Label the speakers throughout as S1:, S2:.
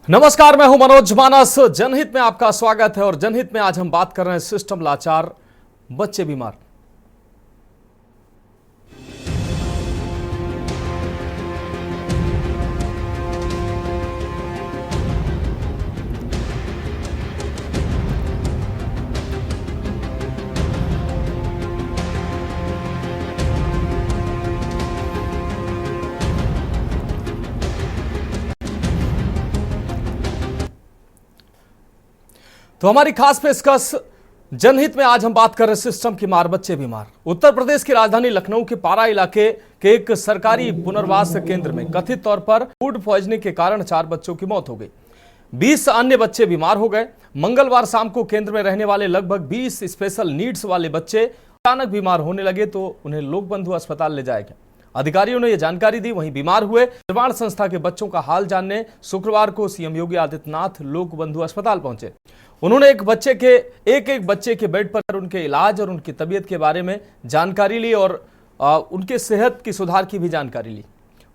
S1: नमस्कार, मैं हूं मनोज मानस। जनहित में आपका स्वागत है और जनहित में आज हम बात कर रहे हैं सिस्टम लाचार, बच्चे बीमार। तो हमारी खास पेशकश जनहित में आज हम बात कर रहे हैं सिस्टम की मार, बच्चे बीमार। उत्तर प्रदेश की राजधानी लखनऊ के पारा इलाके के एक सरकारी पुनर्वास केंद्र में कथित तौर पर फूड पॉइजनिंग के कारण 4 बच्चों की मौत हो गई। 20 अन्य बच्चे बीमार हो गए। मंगलवार शाम को केंद्र में रहने वाले लगभग 20 स्पेशल नीड्स वाले बच्चे अचानक बीमार होने लगे तो उन्हें लोक बंधु अस्पताल ले जाया गया। अधिकारियों ने यह जानकारी दी। वहीं बीमार हुए निर्माण संस्था के बच्चों का हाल जानने शुक्रवार को सीएम योगी आदित्यनाथ लोक बंधु अस्पताल पहुंचे। उन्होंने एक बच्चे के बेड पर उनके इलाज और उनकी तबीयत के बारे में जानकारी ली और उनके सेहत की सुधार की भी जानकारी ली।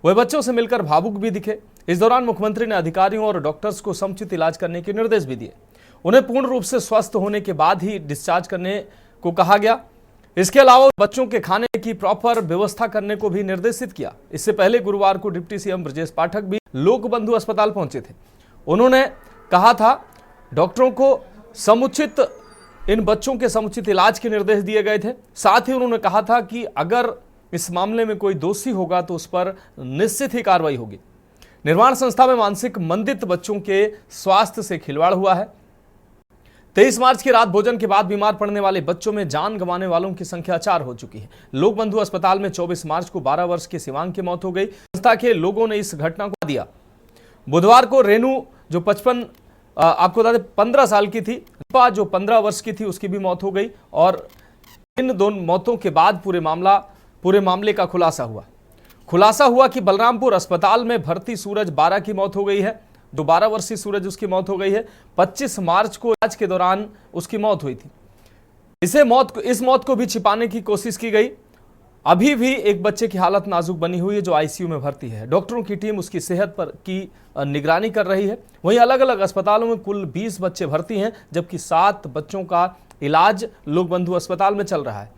S1: वह बच्चों से मिलकर भावुक भी दिखे। इस दौरान मुख्यमंत्री ने अधिकारियों और डॉक्टर्स को समुचित इलाज करने के निर्देश भी दिए। उन्हें पूर्ण रूप से स्वस्थ होने के बाद ही डिस्चार्ज करने को कहा गया। इसके अलावा बच्चों के खाने की प्रॉपर व्यवस्था करने को भी निर्देशित किया। इससे पहले गुरुवार को डिप्टी सीएम ब्रजेश पाठक भी लोक बंधु अस्पताल पहुंचे थे। उन्होंने कहा था डॉक्टरों को समुचित इन बच्चों के समुचित इलाज के निर्देश दिए गए थे। साथ ही उन्होंने कहा था कि अगर इस मामले में कोई दोषी होगा तो उस पर निश्चित ही कार्रवाई होगी। निर्माण संस्था में मानसिक मंदित बच्चों के स्वास्थ्य से खिलवाड़ हुआ है। 23 मार्च की रात भोजन के बाद बीमार पड़ने वाले बच्चों में जान गंवाने वालों की संख्या 4 हो चुकी है। लोक बंधु अस्पताल में 24 मार्च को 12 वर्ष के शिवांग की मौत हो गई। संस्था के लोगों ने इस घटना को दिया। बुधवार को रेनू जो 15 साल की थी, जो 15 वर्ष की थी, उसकी भी मौत हो गई। और इन दोनों मौतों के बाद पूरे मामले का खुलासा हुआ कि बलरामपुर अस्पताल में भर्ती सूरज 12 की मौत हो गई है। जो 12 वर्षीय सूरज, उसकी मौत हो गई है। 25 मार्च को इलाज के दौरान उसकी मौत हुई थी। इस मौत को भी छिपाने की कोशिश की गई। अभी भी एक बच्चे की हालत नाजुक बनी हुई है जो आईसीयू में भर्ती है। डॉक्टरों की टीम उसकी सेहत पर की निगरानी कर रही है। वहीं अलग अलग अस्पतालों में कुल 20 बच्चे भर्ती हैं, जबकि 7 बच्चों का इलाज लोक बंधु अस्पताल में चल रहा है।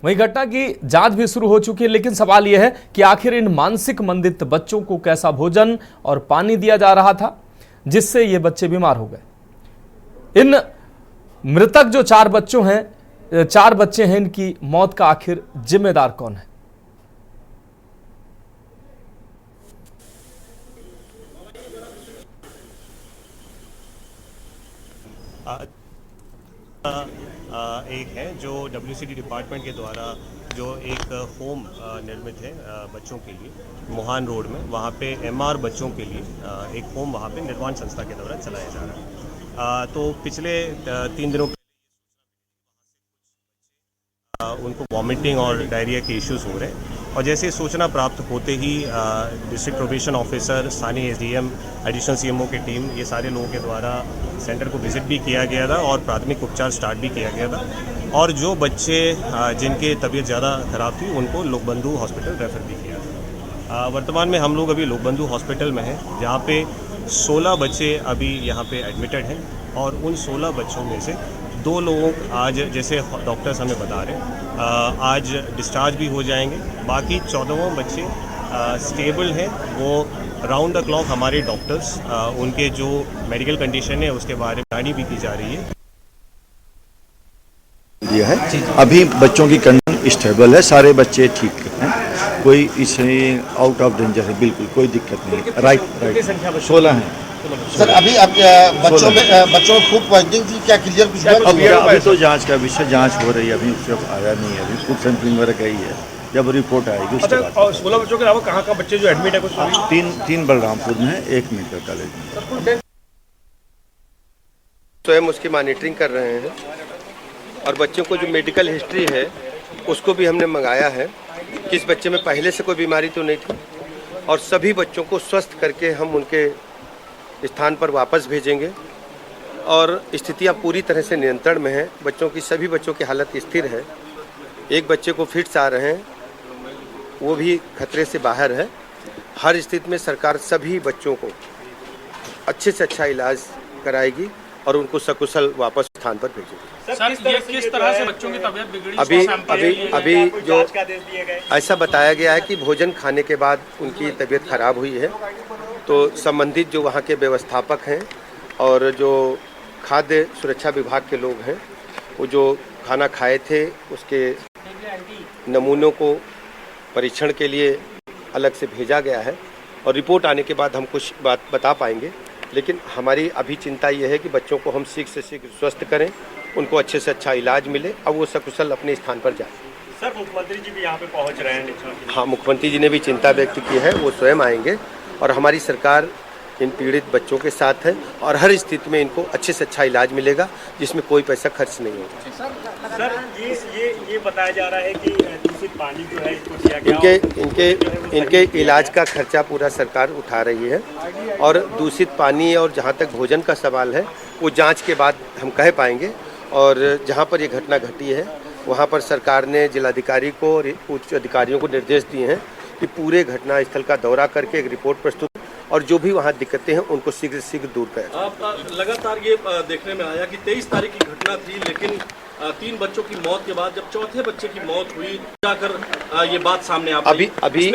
S1: वहीं घटना की जांच भी शुरू हो चुकी है, लेकिन सवाल यह है कि आखिर इन मानसिक मंदित बच्चों को कैसा भोजन और पानी दिया जा रहा था जिससे ये बच्चे बीमार हो गए। इन मृतक जो 4 बच्चे हैं, इनकी मौत का आखिर जिम्मेदार कौन है?
S2: एक है जो WCD डिपार्टमेंट के द्वारा जो एक होम निर्मित है बच्चों के लिए मोहान रोड में, वहाँ पे MR बच्चों के लिए एक होम वहाँ पे निर्माण संस्था के द्वारा चलाया जा रहा है। तो पिछले 3 दिनों उनको वॉमिटिंग और डायरिया के इश्यूज हो रहे हैं और जैसे सूचना प्राप्त होते ही डिस्ट्रिक्ट प्रोबेशन ऑफिसर, स्थानीय SDM, एडिशनल CMO की टीम, ये सारे लोगों के द्वारा सेंटर को विजिट भी किया गया था और प्राथमिक उपचार स्टार्ट भी किया गया था। और जो बच्चे जिनकी तबीयत ज़्यादा ख़राब थी उनको लोक बंधु हॉस्पिटल रेफ़र भी किया था। वर्तमान में हम लोग अभी लोक बंधु हॉस्पिटल में हैं, जहाँ पे 16 बच्चे अभी यहाँ पे एडमिटेड हैं और उन 16 बच्चों में से 2 लोगों आज, जैसे डॉक्टर्स हमें बता रहे हैं, आज डिस्चार्ज भी हो जाएंगे। बाकी 14 बच्चे स्टेबल हैं। वो राउंड द क्लॉक हमारे डॉक्टर्स उनके जो मेडिकल कंडीशन है उसके बारे में जानी भी की जा रही है।
S3: दिया है अभी बच्चों की कंडीशन स्टेबल है, सारे बच्चे ठीक हैं, कोई इसमें आउट ऑफ डेंजर है, बिल्कुल कोई दिक्कत नहीं। राइट 16 हैं
S4: सर। अभी अब बच्चों में फूड पॉइजनिंग थी, क्या क्लियर कुछ हुआ?
S3: अभी तो जांच का विषय जांच हो रही है, अभी उससे आया नहीं है, अभी फूड सैंपलिंग वगैरह गई है, जब रिपोर्ट आएगी उसके बाद।
S5: 16 बच्चों के अलावा कहाँ बच्चे जो एडमिट है? कुछ
S3: 3 बलरामपुर में है, 1 मेडिकल कॉलेज में।
S6: स्वयं उसकी मॉनिटरिंग कर रहे हैं और बच्चों को जो मेडिकल हिस्ट्री है उसको भी हमने मंगाया है कि इस बच्चे में पहले से कोई बीमारी तो नहीं थी, और सभी बच्चों को स्वस्थ करके हम उनके स्थान पर वापस भेजेंगे और स्थितियां पूरी तरह से नियंत्रण में हैं। सभी बच्चों की हालत स्थिर है। एक बच्चे को फिट्स आ रहे हैं, वो भी खतरे से बाहर है। हर स्थिति में सरकार सभी बच्चों को अच्छे से अच्छा इलाज कराएगी और उनको सकुशल वापस स्थान पर भेजेगी।
S5: सर ये किस तरह से बच्चों की तबीयत बिगड़ी?
S6: अभी जो ऐसा बताया गया है कि भोजन खाने के बाद उनकी तबीयत खराब हुई है, तो संबंधित जो वहाँ के व्यवस्थापक हैं और जो खाद्य सुरक्षा विभाग के लोग हैं, वो जो खाना खाए थे उसके नमूनों को परीक्षण के लिए अलग से भेजा गया है और रिपोर्ट आने के बाद हम कुछ बात बता पाएंगे। लेकिन हमारी अभी चिंता ये है कि बच्चों को हम शीघ्र से शीघ्र स्वस्थ करें, उनको अच्छे से अच्छा इलाज मिले और वो सकुशल अपने स्थान पर जाए।
S5: सर मुख्यमंत्री जी भी यहाँ पे पहुँच रहे हैं।
S6: हाँ, मुख्यमंत्री जी ने भी चिंता व्यक्त की है, वो स्वयं आएंगे और हमारी सरकार इन पीड़ित बच्चों के साथ है और हर स्थिति में इनको अच्छे से अच्छा इलाज मिलेगा जिसमें कोई पैसा खर्च नहीं होगा।
S5: सर ये बताया जा रहा है कि दूषित पानी जो है इसको दिया गया
S6: इनके इलाज का खर्चा पूरा सरकार उठा रही है और दूषित पानी और जहाँ तक भोजन का सवाल है वो जांच के बाद हम कह पाएंगे। और जहाँ पर ये घटना घटी है वहाँ पर सरकार ने जिलाधिकारी को और उच्च अधिकारियों को निर्देश दिए हैं कि पूरे घटना स्थल का दौरा करके एक रिपोर्ट प्रस्तुत और जो भी वहाँ दिक्कतें हैं उनको शीघ्र से शीघ्र दूर करें।
S7: लगातार ये देखने में आया कि 23 तारीख की घटना थी, लेकिन 3 बच्चों की मौत के बाद जब चौथे बच्चे की मौत हुई जाकर ये बात सामने आ पाई।
S6: अभी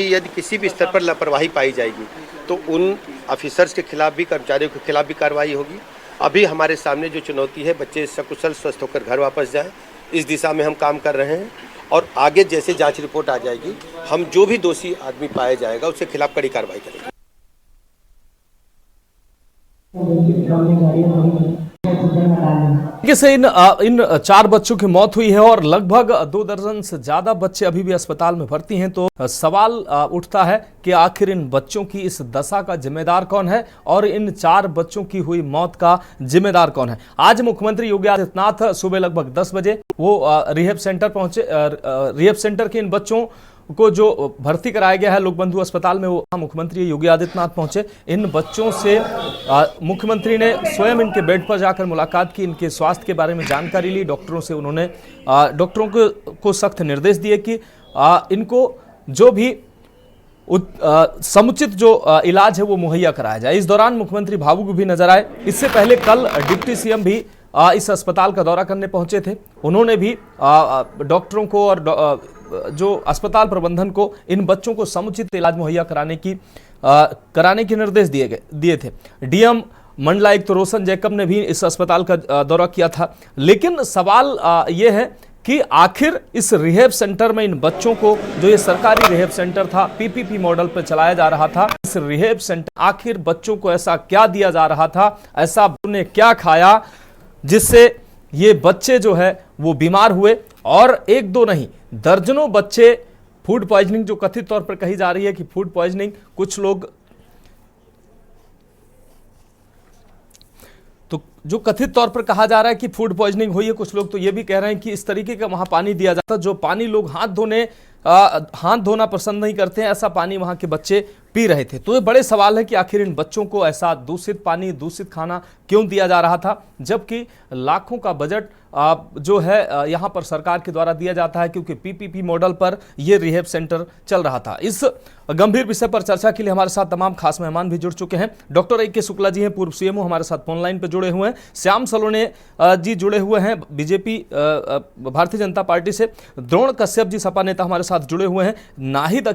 S6: यदि किसी भी स्तर पर लापरवाही पाई जाएगी तो उन ऑफिसर्स के खिलाफ भी, कर्मचारियों के खिलाफ भी कार्रवाई होगी। अभी हमारे सामने जो चुनौती है बच्चे सकुशल स्वस्थ होकर घर वापस जाएं, इस दिशा में हम काम कर रहे हैं और आगे जैसे जांच रिपोर्ट आ जाएगी हम जो भी दोषी आदमी पाया जाएगा उसके खिलाफ कड़ी कार्रवाई करेंगे।
S1: से इन 4 बच्चों की मौत हुई है और लगभग 2 दर्जन से ज्यादा बच्चे अभी भी अस्पताल में भर्ती हैं। तो सवाल उठता है कि आखिर इन बच्चों की इस दशा का जिम्मेदार कौन है और इन 4 बच्चों की हुई मौत का जिम्मेदार कौन है। आज मुख्यमंत्री योगी आदित्यनाथ सुबह लगभग 10 बजे वो रिहेब सेंटर पहुंचे। रिहेब सेंटर के इन बच्चों को जो भर्ती कराया गया है लोक बंधु अस्पताल में, वो मुख्यमंत्री योगी आदित्यनाथ पहुंचे। इन बच्चों से मुख्यमंत्री ने स्वयं इनके बेड पर जाकर मुलाकात की, इनके स्वास्थ्य के बारे में जानकारी ली। डॉक्टरों से उन्होंने डॉक्टरों को सख्त निर्देश दिए कि इनको जो भी समुचित जो इलाज है वो मुहैया कराया जाए। इस दौरान मुख्यमंत्री भावुक भी नजर आए। इससे पहले कल डिप्टी सीएम भी इस अस्पताल का दौरा करने पहुंचे थे। उन्होंने भी डॉक्टरों को और जो अस्पताल प्रबंधन को इन बच्चों को समुचित इलाज मुहैया कराने के निर्देश दिए थे। डीएम मंडलायुक्त रोशन जैकब ने भी इस अस्पताल का दौरा किया था। लेकिन सवाल यह है कि आखिर इस रिहेब सेंटर में इन बच्चों को, जो ये सरकारी रिहेब सेंटर था, पीपीपी मॉडल पर चलाया जा रहा था, इस रिहेब सेंटर आखिर बच्चों को ऐसा क्या दिया जा रहा था, ऐसा उन्हें क्या खाया जिससे ये बच्चे जो है वो बीमार हुए। और 1-2 नहीं, दर्जनों बच्चे फूड पॉइजनिंग, जो कथित तौर पर कही जा रही है कि फूड पॉइजनिंग, कुछ लोग तो जो कथित तौर पर कहा जा रहा है कि फूड पॉइजनिंग हुई है, कुछ लोग तो ये भी कह रहे हैं कि इस तरीके का वहां पानी दिया जाता, जो पानी लोग हाथ धोना पसंद नहीं करते हैं, ऐसा पानी वहां के बच्चे पी रहे थे। तो ये बड़े सवाल है कि आखिर इन बच्चों को ऐसा दूषित पानी, दूषित खाना क्यों दिया जा रहा था, जबकि लाखों का बजट जो है यहां पर सरकार के द्वारा दिया जाता है, क्योंकि पीपीपी मॉडल पर यह रिहेब सेंटर चल रहा था। इस गंभीर विषय पर चर्चा के लिए हमारे साथ तमाम खास मेहमान भी जुड़ चुके हैं। डॉक्टर ए के शुक्ला जी हैं, पूर्व सीएमओ, हमारे साथ फोन लाइन पर जुड़े हुए हैं। श्याम सलोने जी जुड़े हुए हैं बीजेपी भारतीय जनता पार्टी से। द्रोण कश्यप जी सपा नेता हमारे साथ जुड़े हुए हैं। नाहिद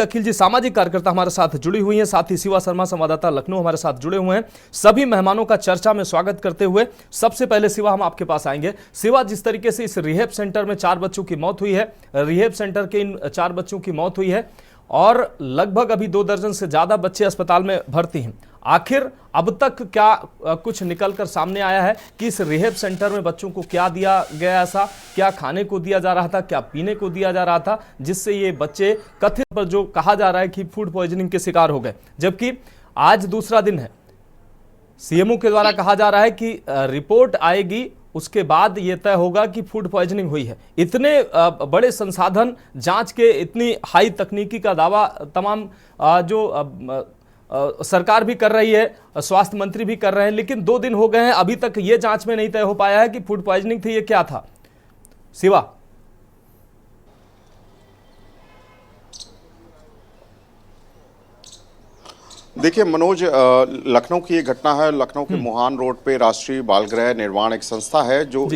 S1: अखिल जी सामाजिक कार्यकर्ता हमारे साथ जुड़ी हुई हैं। साथ ही शिवा शर्मा संवाददाता लखनऊ हमारे साथ जुड़े हुए हैं। सभी मेहमानों का चर्चा में स्वागत करते हुए सबसे पहले शिवा, हम आपके पास आएंगे। शिवा, जिस तरीके से इस रिहेब सेंटर में 4 बच्चों की मौत हुई है, रिहेब सेंटर के इन 4 बच्चों की मौत हुई है और लगभग अभी 2 दर्जन से ज्यादा बच्चे अस्पताल में भर्ती हैं। आखिर अब तक क्या कुछ निकलकर सामने आया है कि इस रिहेब सेंटर में बच्चों को क्या दिया गया, ऐसा क्या खाने को दिया जा रहा था, क्या पीने को दिया जा रहा था, जिससे ये बच्चे कथित पर जो कहा जा रहा है कि फूड पॉइजनिंग के शिकार हो गए। जबकि आज दूसरा दिन है, सीएमओ के द्वारा कहा जा रहा है कि रिपोर्ट आएगी, उसके बाद यह तय होगा कि फूड पॉइजनिंग हुई है। इतने बड़े संसाधन, जांच के इतनी हाई तकनीकी का दावा तमाम जो सरकार भी कर रही है, स्वास्थ्य मंत्री भी कर रहे हैं, लेकिन 2 दिन हो गए हैं, अभी तक ये जांच में नहीं तय हो पाया है कि फूड पॉइजनिंग थी, ये क्या था। शिवा,
S8: देखिए मनोज, लखनऊ की एक घटना है। लखनऊ के मुहान रोड पे राष्ट्रीय बाल गृह निर्माण एक संस्था है जो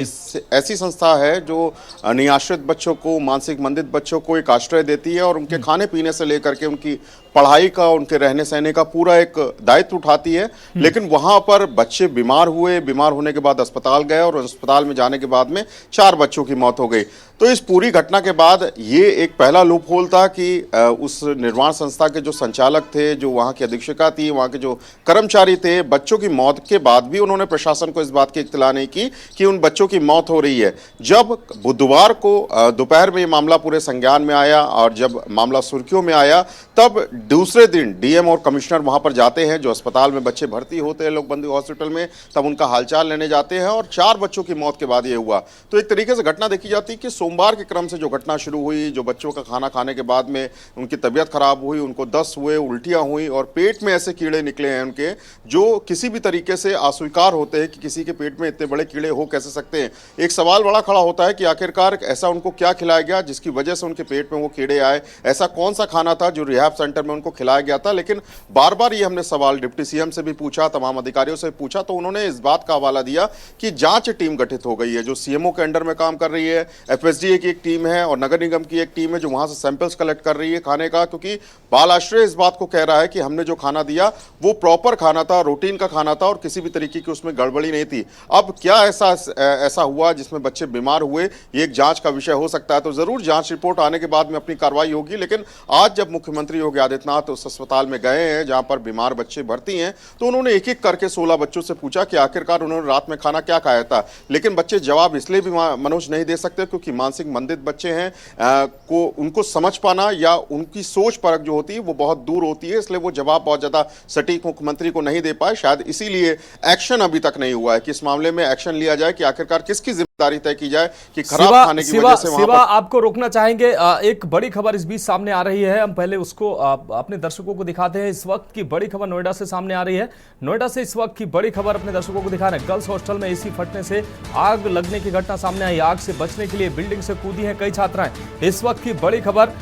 S8: ऐसी संस्था है जो निराश्रित बच्चों को, मानसिक मंदित बच्चों को एक आश्रय देती है और उनके खाने पीने से लेकर के उनकी पढ़ाई का, उनके रहने सहने का पूरा एक दायित्व उठाती है। लेकिन वहां पर बच्चे बीमार हुए, बीमार होने के बाद अस्पताल गए और अस्पताल में जाने के बाद में 4 बच्चों की मौत हो गई। तो इस पूरी घटना के बाद ये एक पहला लूप होल था कि उस निर्माण संस्था के जो संचालक थे, जो वहां की अधीक्षिका थी, वहां के जो कर्मचारी थे, बच्चों की मौत के बाद भी उन्होंने प्रशासन को इस बात की इत्तला नहीं की कि उन बच्चों की मौत हो रही है। जब बुधवार को दोपहर में ये मामला पूरे संज्ञान में आया और जब मामला सुर्खियों में आया, तब दूसरे दिन डीएम और कमिश्नर वहां पर जाते हैं, जो अस्पताल में बच्चे भर्ती होते हैं लोकबंदी हॉस्पिटल में, तब उनका हालचाल लेने जाते हैं और 4 बच्चों की मौत के बाद ये हुआ। तो एक तरीके से घटना देखी जाती है कि सोमवार के क्रम से जो घटना शुरू हुई, जो बच्चों का खाना खाने के बाद में उनकी तबीयत खराब हुई, उनको दस्त हुए, उल्टियां हुई और पेट में ऐसे कीड़े निकले हैं उनके, जो किसी भी तरीके से अस्वीकार होते हैं कि किसी के पेट में इतने बड़े कीड़े हो कैसे सकते हैं। एक सवाल बड़ा खड़ा होता है कि आखिरकार ऐसा उनको क्या खिलाया गया जिसकी वजह से उनके पेट में वो कीड़े आए? ऐसा कौन सा खाना था जो रिहैब सेंटर में उनको खिलाया गया था? लेकिन बार बार ये हमने सवाल डिप्टी सीएम से भी पूछा, तमाम अधिकारियों से पूछा, तो उन्होंने इस बात का हवाला दिया कि जांच टीम गठित हो गई है जो सीएमओ के अंडर में काम कर रही है, एफएसडीए की एक टीम है और नगर निगम की एक टीम है जो वहां से सैंपल्स कलेक्ट कर रही है खाने का, क्योंकि बाल आश्रय इस बात को कह रहा है कि हमने जो खाना दिया वो प्रॉपर खाना था, रूटीन का खाना था और किसी भी तरीके की उसमें गड़बड़ी नहीं थी। अब क्या ऐसा हुआ जिसमें बच्चे बीमार हुए, ये एक जांच का विषय हो सकता है। तो जरूर जांच रिपोर्ट आने के बाद में अपनी कार्रवाई होगी। लेकिन आज जब मुख्यमंत्री योगी आदित्यनाथ उस अस्पताल में गए हैं जहां पर बीमार बच्चे भर्ती हैं, तो उन्होंने एक एक करके 16 बच्चों से पूछा कि आखिरकार उन्होंने रात में खाना क्या खाया था। लेकिन बच्चे जवाब इसलिए भी मनोज नहीं दे सकते क्योंकि मानसिक मंदित बच्चे हैं, को उनको समझ पाना या उनकी सोच परख जो होती है वो बहुत दूर होती है, इसलिए वो जवाब बहुत ज्यादा सटीक मुख्यमंत्री को नहीं दे पाए। शायद इसीलिए एक्शन अभी तक नहीं हुआ है कि इस मामले में एक्शन लिया जाए कि आखिरकार किसकी जिम्मेदारी तय की जाए कि खराब खाने की वजह से वहां पर।
S1: आपको रोकना चाहेंगे, एक बड़ी खबर इस बीच सामने आ रही है, हम पहले उसको अपने दर्शकों को दिखाते हैं। इस वक्त की बड़ी खबर नोएडा से सामने आ रही है। नोएडा से इस वक्त की बड़ी खबर अपने दर्शकों को दिखा रहे हैं। गर्ल्स हॉस्टल में एसी फटने से आग लगने की घटना सामने आई। आग से बचने के लिए बिल्डिंग से कूदी हैं कई छात्राएं। इस वक्त की बड़ी खबर,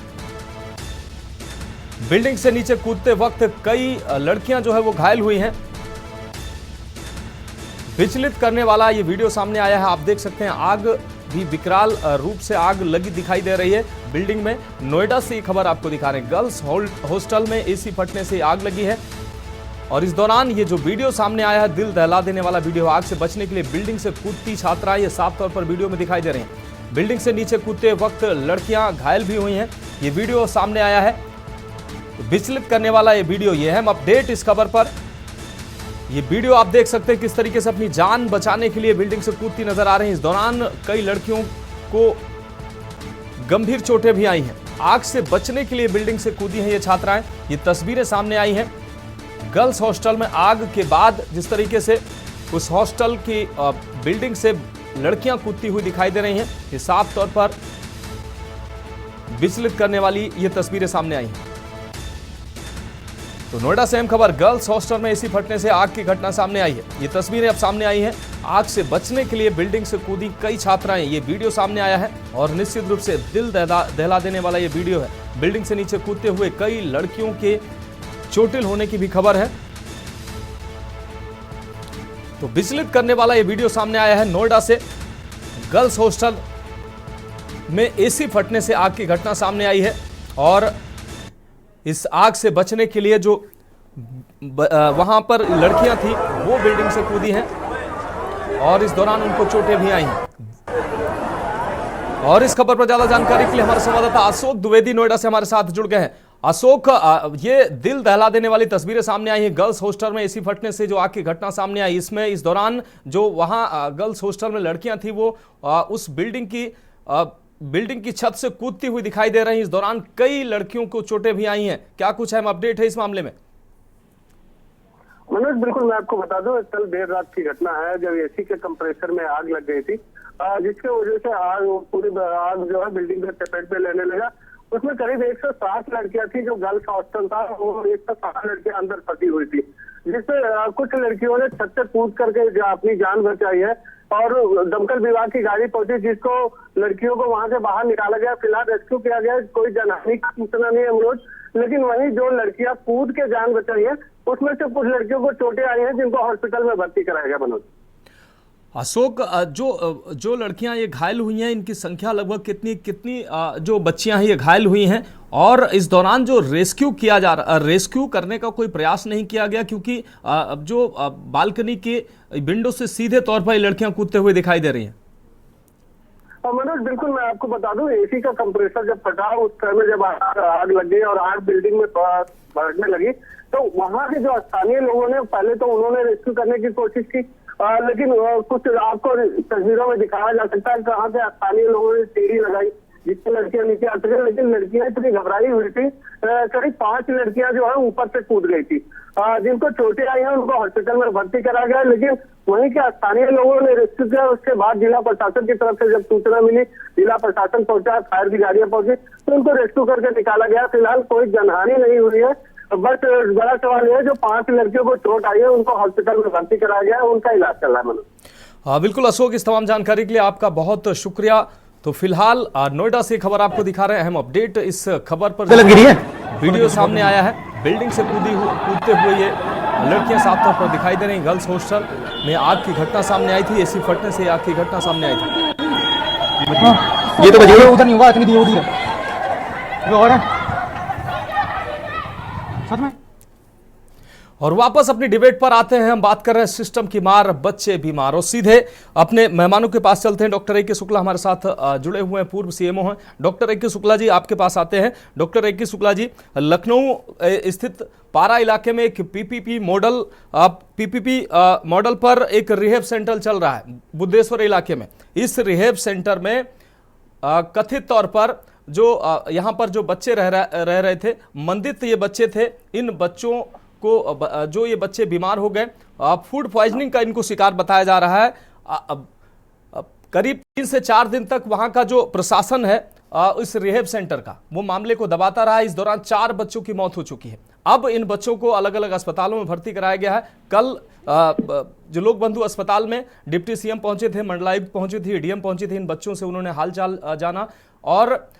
S1: बिल्डिंग से नीचे कूदते वक्त कई लड़कियां जो है वो घायल हुई हैं। विचलित करने वाला ये वीडियो सामने आया है, आप देख सकते हैं। आग भी विकराल रूप से आग लगी दिखाई दे रही है बिल्डिंग में। नोएडा से ये खबर आपको दिखा रहे हैं। गर्ल्स हॉस्टल में एसी फटने से आग लगी है और इस दौरान ये जो वीडियो सामने आया है, दिल दहला देने वाला वीडियो। आग से बचने के लिए बिल्डिंग से कूदती छात्राएं ये साफ तौर पर वीडियो में दिखाई दे रही हैं। बिल्डिंग से नीचे कूदते वक्त लड़कियां घायल भी हुई हैं। ये वीडियो सामने आया है, विचलित करने वाला ये वीडियो ये है। हम अपडेट इस खबर पर, ये वीडियो आप देख सकते हैं किस तरीके से अपनी जान बचाने के लिए बिल्डिंग से कूदती नजर आ रही हैं। इस दौरान कई लड़कियों को गंभीर चोटें भी आई हैं। आग से बचने के लिए बिल्डिंग से कूदी हैं ये छात्राएं। ये तस्वीरें सामने आई हैं गर्ल्स हॉस्टल में आग के बाद जिस तरीके से उस हॉस्टल की बिल्डिंग से लड़कियां कूदती हुई दिखाई दे रही हैं। ये साफ तौर पर विचलित करने वाली ये तस्वीरें सामने आई हैं। तो नोएडा से अहम खबर, गर्ल्स हॉस्टल में एसी फटने से आग की घटना सामने आई है। ये तस्वीरें अब सामने आई हैं। आग से बचने के लिए बिल्डिंग से कूदी कई छात्राएं, ये वीडियो सामने आया है और निश्चित रूप से दिल दहला देने वाला ये वीडियो है। बिल्डिंग से नीचे कूदते हुए कई लड़कियों के चोटिल होने की भी खबर है। तो विचलित करने वाला ये वीडियो सामने आया है नोएडा से। गर्ल्स हॉस्टल में एसी फटने से आग की घटना सामने आई है और इस आग से बचने के लिए जो वहां पर लड़कियां थी वो बिल्डिंग से कूदी हैं और इस दौरान उनको चोटें भी आई हैं। और इस खबर पर ज्यादा जानकारी के लिए हमारे संवाददाता अशोक द्विवेदी नोएडा से हमारे साथ जुड़ गए हैं। अशोक, ये दिल दहला देने वाली तस्वीरें सामने आई हैं गर्ल्स हॉस्टल में एसी फटने से जो आग की घटना सामने आई, इसमें इस दौरान जो वहां गर्ल्स हॉस्टल में लड़कियां थी वो उस बिल्डिंग की छत से कूदती हुई दिखाई दे रही हैं। इस दौरान कई लड़कियों को चोटें भी आई हैं। क्या कुछ अहम अपडेट है इस मामले में?
S9: मनोज, बिल्कुल मैं आपको बता दूं, कल देर रात की घटना है जब एसी के कंप्रेसर में आग लग गई थी, जिसके वजह से पूरी आग जो है बिल्डिंग में चपेट में लेने लगा। उसमें करीब 160 लड़कियां थी। जो गर्ल्स हॉस्टल था वो 160 लड़कियां अंदर फंसी हुई थी, जिसमें कुछ लड़कियों ने छत से कूद करके अपनी जान बचाई है और दमकल विभाग की गाड़ी पहुंची जिसको लड़कियों को वहां से बाहर निकाला गया। फिलहाल रेस्क्यू किया गया, कोई जनहानि की सूचना नहीं है मनोज। लेकिन वहीं जो लड़कियां कूद के जान बचाई है उसमें से कुछ लड़कियों को चोटें आई हैं जिनको हॉस्पिटल में भर्ती कराया गया। मनोज
S1: अशोक, जो लड़कियां ये घायल हुई हैं इनकी संख्या लगभग कितनी जो बच्चियां हैं ये घायल हुई हैं, और इस दौरान जो रेस्क्यू करने का कोई प्रयास नहीं किया गया, क्योंकि जो बालकनी के विंडो से सीधे तौर पर ये लड़कियां कूदते हुए दिखाई दे रही हैं।
S9: मनोज बिल्कुल, मैं आपको बता दूं, एसी का कंप्रेसर जब फटा उस समय जब आग लग गई और आग बिल्डिंग में बढ़ने लगी तो वहां के जो स्थानीय लोगों ने पहले तो उन्होंने रेस्क्यू करने की कोशिश की, लेकिन कुछ आपको तस्वीरों में दिखाया जा सकता है कहाँ से स्थानीय लोगों ने सीढ़ी लगाई जिससे लड़कियां नीचे आ सके, लेकिन लड़कियां इतनी घबराई हुई थी, करीब 5 लड़कियां जो है ऊपर से कूद गई थी, जिनको चोटें आई हैं उनको हॉस्पिटल में भर्ती करा गया। लेकिन वहीं के स्थानीय लोगों ने रेस्क्यू किया। उसके बाद जिला प्रशासन की तरफ से जब सूचना मिली, जिला प्रशासन पहुंचा, फायर की गाड़ियां पहुंची तो उनको रेस्क्यू करके निकाला गया। फिलहाल कोई जनहानि नहीं हुई है, बस बड़ा सवाल यह है जो 5 लड़कियों को चोट आई है उनको हॉस्पिटल में भर्ती कराया गया है, उनका इलाज चल रहा है। मनोज
S1: बिल्कुल अशोक, इस तमाम जानकारी के लिए आपका बहुत शुक्रिया। तो फिलहाल नोएडा से खबर आपको दिखा रहे हैं, अहम अपडेट। इस खबर पर वीडियो सामने आया है, बिल्डिंग से कूदते हुए ये लड़कियां साफ तौर पर दिखाई दे रही। गर्ल्स हॉस्टल में आग की घटना सामने आई थी, एसी फटने से आग की घटना सामने आई थी।
S10: ये तो बजे उधर नहीं होगा, इतनी दी होती है सच में।
S1: और वापस अपनी डिबेट पर आते हैं, हम बात कर रहे हैं सिस्टम की मार, बच्चे बीमार, और सीधे अपने मेहमानों के पास चलते हैं। Doctor A K. शुक्ला हमारे साथ जुड़े हुए हैं, पूर्व सीएमओ हैं। Doctor A K. शुक्ला जी, आपके पास आते हैं। Doctor A K. शुक्ला जी, लखनऊ स्थित पारा इलाके में एक पीपीपी मॉडल पर एक रिहेब सेंटर चल रहा है बुद्धेश्वर इलाके में। इस रिहेब सेंटर में कथित तौर पर जो यहाँ पर जो बच्चे रह रहे थे, मंदित ये बच्चे थे, इन बच्चों को जो ये बच्चे बीमार हो गए, फूड पॉइजनिंग का इनको शिकार बताया जा रहा है। करीब 3 से 4 दिन तक वहां का जो प्रशासन है इस रिहेब सेंटर का, वो मामले को दबाता रहा। इस दौरान 4 बच्चों की मौत हो चुकी है। अब इन बच्चों को अलग अलग अस्पतालों में भर्ती कराया गया है। कल जो लोक बंधु अस्पताल में डिप्टी सीएम पहुंचे थे, मंडलायुक्त पहुंची थी, डीएम पहुंची थी, इन बच्चों से उन्होंने हालचाल जाना और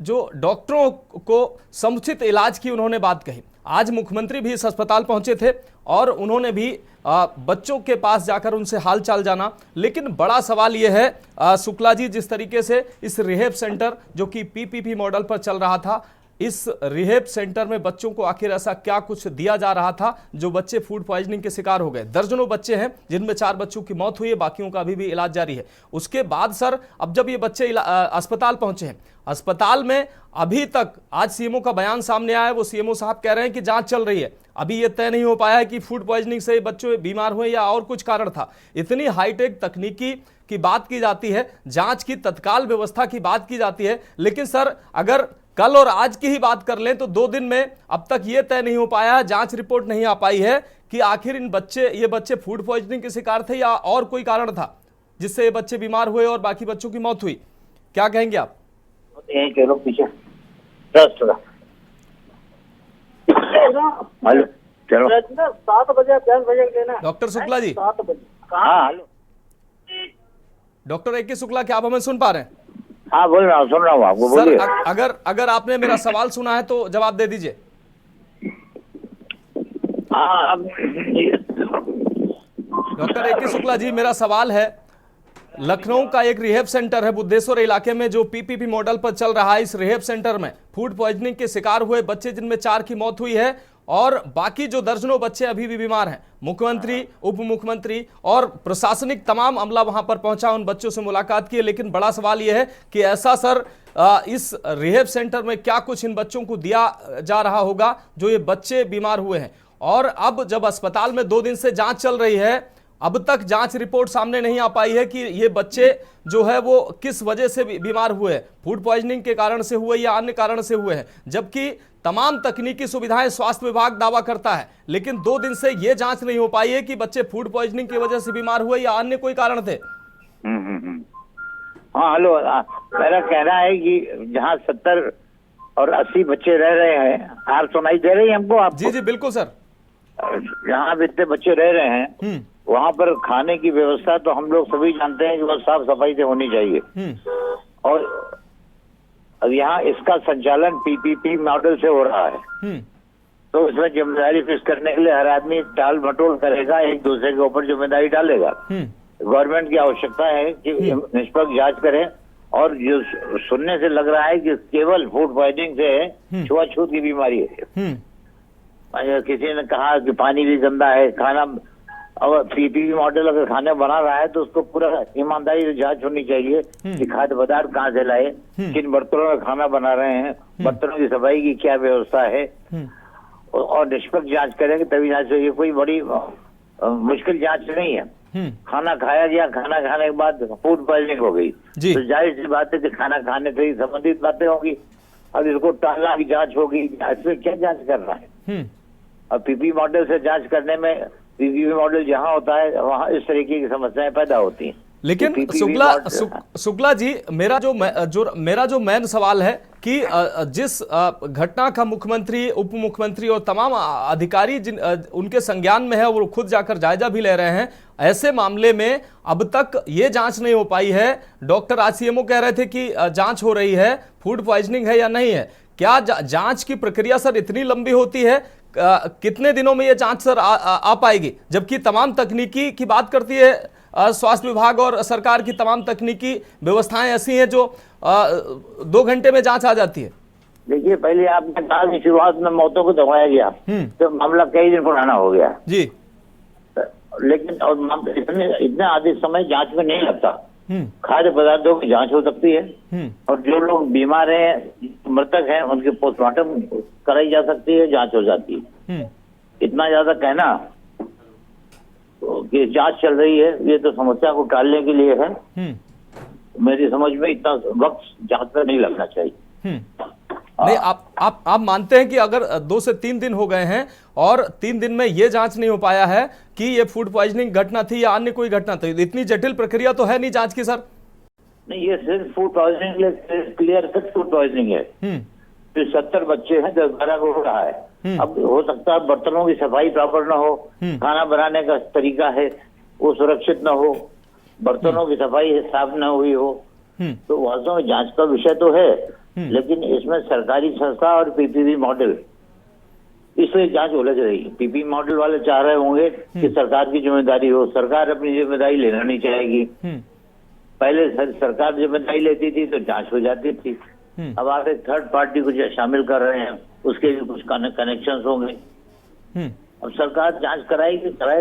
S1: जो डॉक्टरों को समुचित इलाज की उन्होंने बात कही। आज मुख्यमंत्री भी इस अस्पताल पहुंचे थे और उन्होंने भी बच्चों के पास जाकर उनसे हालचाल जाना। लेकिन बड़ा सवाल यह है शुक्ला जी, जिस तरीके से इस रिहेब सेंटर जो कि पीपीपी मॉडल पर चल रहा था, इस रिहेब सेंटर में बच्चों को आखिर ऐसा क्या कुछ दिया जा रहा था जो बच्चे फूड पॉइजनिंग के शिकार हो गए। दर्जनों बच्चे हैं जिनमें 4 बच्चों की मौत हुई है, बाकियों का अभी भी इलाज जारी है। उसके बाद सर, अब जब ये बच्चे अस्पताल पहुंचे हैं, अस्पताल में अभी तक आज सीएमओ का बयान सामने आया है, वो सीएमओ साहब कह रहे हैं कि जांच चल रही है। अभी ये तय नहीं हो पाया है कि फूड पॉइजनिंग से बच्चे बीमार हुए या और कुछ कारण था। इतनी हाईटेक तकनीकी की बात की जाती है, जांच की तत्काल व्यवस्था की बात की जाती है, लेकिन सर अगर कल और आज की ही बात कर लें तो 2 दिन में अब तक ये तय नहीं हो पाया, जांच रिपोर्ट नहीं आ पाई है कि आखिर ये बच्चे फूड पॉइजनिंग के शिकार थे या और कोई कारण था जिससे ये बच्चे बीमार हुए और बाकी बच्चों की मौत हुई। क्या कहेंगे आप?
S10: चलो पीछे 10 हेलो, चलो 7 बजे 10 बजे देना।
S1: डॉक्टर शुक्ला जी,
S10: 7 बजे। हाँ हेलो
S1: डॉक्टर ए.के. शुक्ला, क्या आप हमें सुन पा रहे हैं?
S10: हाँ बोल रहा हूँ, सुन रहा हूँ आपको, बोलिए।
S1: अगर आपने मेरा सवाल सुना है तो जवाब दे दीजिए। Doctor A K. शुक्ला जी, मेरा सवाल है, लखनऊ का एक रिहेब सेंटर है बुद्धेश्वर इलाके में जो पीपीपी मॉडल पर चल रहा है। इस रिहेब सेंटर में फूड पॉइजनिंग के शिकार हुए बच्चे, जिनमें 4 की मौत हुई है और बाकी जो दर्जनों बच्चे अभी भी बीमार हैं। मुख्यमंत्री, उप मुख्यमंत्री और प्रशासनिक तमाम अमला वहां पर पहुंचा, उन बच्चों से मुलाकात की। लेकिन बड़ा सवाल यह है कि ऐसा सर इस रिहेब सेंटर में क्या कुछ इन बच्चों को दिया जा रहा होगा जो ये बच्चे बीमार हुए हैं। और अब जब अस्पताल में 2 दिन से जांच चल रही है, अब तक जांच रिपोर्ट सामने नहीं आ पाई है कि ये बच्चे जो है वो किस वजह से बीमार हुए हैं, फूड पॉइजनिंग के कारण से हुए या अन्य कारण से हुए हैं, जबकि तमाम तकनीकी सुविधाएं स्वास्थ्य विभाग दावा करता है। लेकिन 2 दिन से ये जांच नहीं हो पाई है कि बच्चे फूड पॉइजनिंग की वजह से बीमार हुए या अन्य कोई कारण थे।
S10: हाँ हेलो, मेरा कहना है कि जहाँ 70 और 80 बच्चे रह रहे हैं, हार सुनाई दे रही है हमको? आप
S1: जी जी बिल्कुल सर।
S10: जहाँ इतने बच्चे रह रहे हैं वहाँ पर खाने की व्यवस्था तो हम लोग सभी जानते हैं कि वो साफ सफाई से होनी चाहिए। और अब यहाँ इसका संचालन पीपीपी मॉडल से हो रहा है, तो इसमें जिम्मेदारी फिक्स करने के लिए हर आदमी टाल मटोल करेगा, एक दूसरे के ऊपर जिम्मेदारी डालेगा। गवर्नमेंट की आवश्यकता है कि निष्पक्ष जांच करें, और जो सुनने से लग रहा है कि केवल फूड पॉइजनिंग से छुआछूत की बीमारी है। किसी ने कहा कि पानी भी गंदा है, खाना, और पीपीपी मॉडल अगर खाना बना रहा है तो उसको पूरा ईमानदारी से जांच होनी चाहिए कि खाद्य पदार्थ कहाँ से लाए, किन बर्तनों में खाना बना रहे हैं, बर्तनों की सफाई की क्या व्यवस्था है, और निष्पक्ष जांच करेंगे तभी जांच होगी। कोई बड़ी मुश्किल जांच नहीं है। खाना खाया गया, खाना खाने के बाद फूड पॉइजनिंग हो गई, तो जाहिर सी बात है कि खाना खाने से ही संबंधित बातें होगी। अब इसको टालना की जांच होगी, इसमें क्या जांच करना है? अब पीपी मॉडल से जांच करने में, पीपीपी मॉडल जहाँ होता है वहाँ इस तरीके की समस्याएं पैदा होती हैं।
S1: लेकिन शुक्ला जी, मेरा जो मेन सवाल है कि जिस घटना का मुख्यमंत्री, उप मुख्यमंत्री और तमाम अधिकारी उनके संज्ञान में है, वो खुद जाकर जायजा भी ले रहे हैं, ऐसे मामले में अब तक ये जांच नहीं हो पाई है। डॉक्टर आज सीएमओ कह रहे थे कि जांच हो रही है, फूड पॉइजनिंग है या नहीं है। क्या जांच की प्रक्रिया सर इतनी लंबी होती है? कितने दिनों में ये जांच सर आ पाएगी? जबकि तमाम तकनीकी की बात करती है स्वास्थ्य विभाग और सरकार की तमाम तकनीकी व्यवस्थाएं ऐसी हैं जो 2 घंटे में जांच आ जाती है।
S10: देखिए, पहले आपने कहा कि शुरुआत में मौतों को दबाया गया, तो मामला कई दिन पुराना हो गया जी। लेकिन और इतना अधिक समय जांच में नहीं लगता। खाद्य पदार्थों की जांच हो सकती है, और जो लोग बीमार हैं, मृतक हैं, उनके पोस्टमार्टम कराई जा सकती है, जांच हो जाती है। इतना ज्यादा कहना कि जांच चल रही है, ये तो समस्या को टालने के लिए है। मेरी समझ में इतना वक्त जांच पर नहीं लगना चाहिए।
S1: नहीं, आप मानते हैं कि अगर 2 से 3 दिन हो गए हैं और 3 दिन में ये जांच नहीं हो पाया है कि ये फूड पॉइजनिंग घटना थी या अन्य कोई घटना थी, इतनी जटिल प्रक्रिया तो है नहीं जांच की सर?
S10: नहीं, ये सिर्फ food poisoning, clear cut food poisoning है। तो 70 बच्चे हैं, 10-12 को हो रहा है। अब हो सकता है बर्तनों की सफाई प्रॉपर ना हो, खाना बनाने का तरीका है वो सुरक्षित ना हो, बर्तनों की सफाई साफ ना हुई हो, तो वास्तव में जांच का विषय तो है। लेकिन इसमें सरकारी संस्था और पीपीपी मॉडल, इसलिए जांच उलझ रही है। पीपी मॉडल वाले चाह रहे होंगे कि सरकार की जिम्मेदारी हो, सरकार अपनी जिम्मेदारी लेना नहीं चाहेगी। पहले सरकार जिम्मेदारी लेती थी तो जांच हो जाती थी, अब आप एक थर्ड पार्टी को शामिल कर रहे हैं, उसके भी कुछ कनेक्शन होंगे। अब सरकार जांच कराए,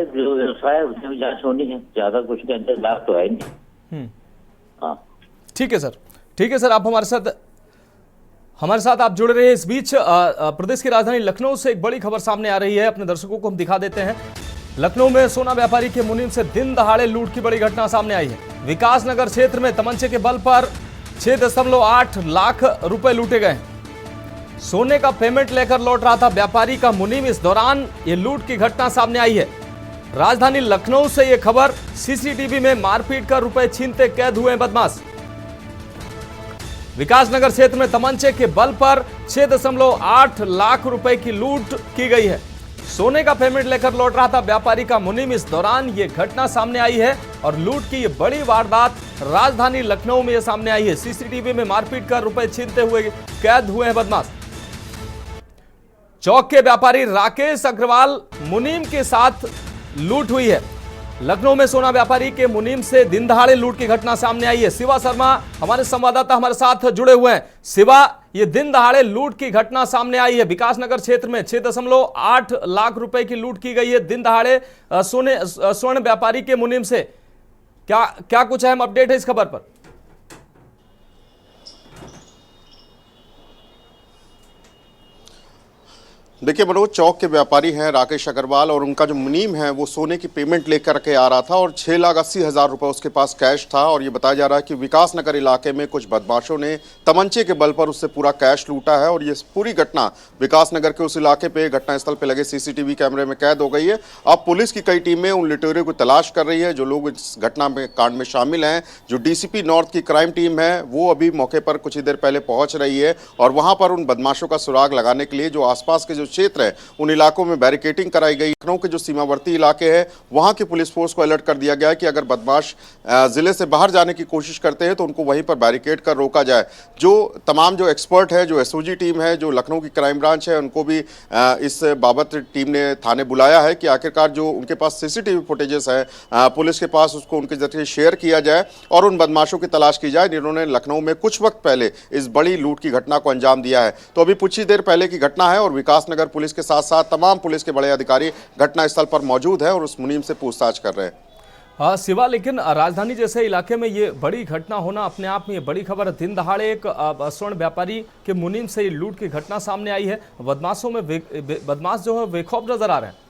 S10: जो व्यवसाय है उसमें भी जांच होनी है, ज्यादा कुछ के अंदर लाभ तो है नहीं। हाँ,
S1: ठीक है सर, ठीक है सर, आप हमारे साथ आप जुड़े रहे। इस बीच प्रदेश की राजधानी लखनऊ से एक बड़ी खबर सामने आ रही है, अपने दर्शकों को हम दिखा देते हैं। लखनऊ में सोना व्यापारी के मुनीम से दिन दहाड़े लूट की बड़ी घटना सामने आई है। विकास नगर क्षेत्र में तमंचे के बल पर 6.8 लाख रुपए लूटे गए। सोने का पेमेंट लेकर लौट रहा था व्यापारी का मुनीम, इस दौरान ये लूट की घटना सामने आई है। राजधानी लखनऊ से यह खबर, सीसीटीवी में मारपीट कर रुपए छीनते कैद हुए बदमाश। विकासनगर क्षेत्र में तमंचे के बल पर 6.8 लाख रुपए की लूट की गई है। सोने का पेमेंट लेकर लौट रहा था व्यापारी का मुनीम, इस दौरान यह घटना सामने आई है और लूट की यह बड़ी वारदात राजधानी लखनऊ में यह सामने आई है। सीसीटीवी में मारपीट कर रुपए छीनते हुए कैद हुए हैं बदमाश। चौक के व्यापारी राकेश अग्रवाल मुनीम के साथ लूट हुई है। लखनऊ में सोना व्यापारी के मुनीम से दिन दहाड़े लूट की घटना सामने आई है। शिवा शर्मा हमारे संवाददाता हमारे साथ जुड़े हुए हैं। शिवा, ये दिन दहाड़े लूट की घटना सामने आई है। विकासनगर क्षेत्र में 6.8 लाख रुपए की लूट की गई है दिन दहाड़े स्वर्ण व्यापारी के मुनीम से। क्या कुछ अहम अपडेट है इस खबर पर?
S8: देखिए मनोज, चौक के व्यापारी हैं राकेश अग्रवाल और उनका जो मुनीम है वो सोने की पेमेंट लेकर के आ रहा था और 6,80,000 रुपए उसके पास कैश था। और ये बताया जा रहा है कि विकासनगर इलाके में कुछ बदमाशों ने तमंचे के बल पर उससे पूरा कैश लूटा है। और ये पूरी घटना विकासनगर के उस इलाके पे घटनास्थल पे लगे सीसीटीवी कैमरे में कैद हो गई है। अब पुलिस की कई टीमें उन लुटेरों को तलाश कर रही है जो लोग इस घटना में कांड में शामिल हैं। जो डीसीपी नॉर्थ की क्राइम टीम है वो अभी मौके पर कुछ ही देर पहले पहुंच रही है और वहां पर उन बदमाशों का सुराग लगाने के लिए जो आसपास के जो क्षेत्र हैं उन इलाकों में बैरिकेडिंग कराई गई। लखनऊ के जो सीमावर्ती इलाके हैं वहां की पुलिस फोर्स को अलर्ट कर दिया गया है कि अगर बदमाश जिले से बाहर जाने की कोशिश करते हैं तो उनको वहीं पर बैरिकेड कर रोका जाए। जो तमाम जो एक्सपर्ट है, जो एसओजी टीम है, जो लखनऊ की क्राइम ब्रांच है, उनको भी इस बाबत टीम ने थाने बुलाया है कि आखिरकार जो उनके पास सीसीटीवी फुटेजेस है पुलिस के पास उसको उनके जरिए शेयर किया जाए और उन बदमाशों की तलाश की जाए जिन्होंने लखनऊ में कुछ वक्त पहले इस बड़ी लूट की घटना को अंजाम दिया है। तो अभी कुछ ही देर पहले की घटना है और विकास नगर पुलिस के साथ साथ तमाम पुलिस के बड़े अधिकारी घटनास्थल पर मौजूद है और उस मुनीम से पूछताछ कर रहे हैं।
S1: शिवा, लेकिन राजधानी जैसे इलाके में ये बड़ी घटना होना अपने आप में ये बड़ी खबर है। दिन दहाड़े एक स्वर्ण व्यापारी के मुनीम से लूट की घटना सामने आई है। बदमाश जो है बेखौफ नजर आ रहे हैं।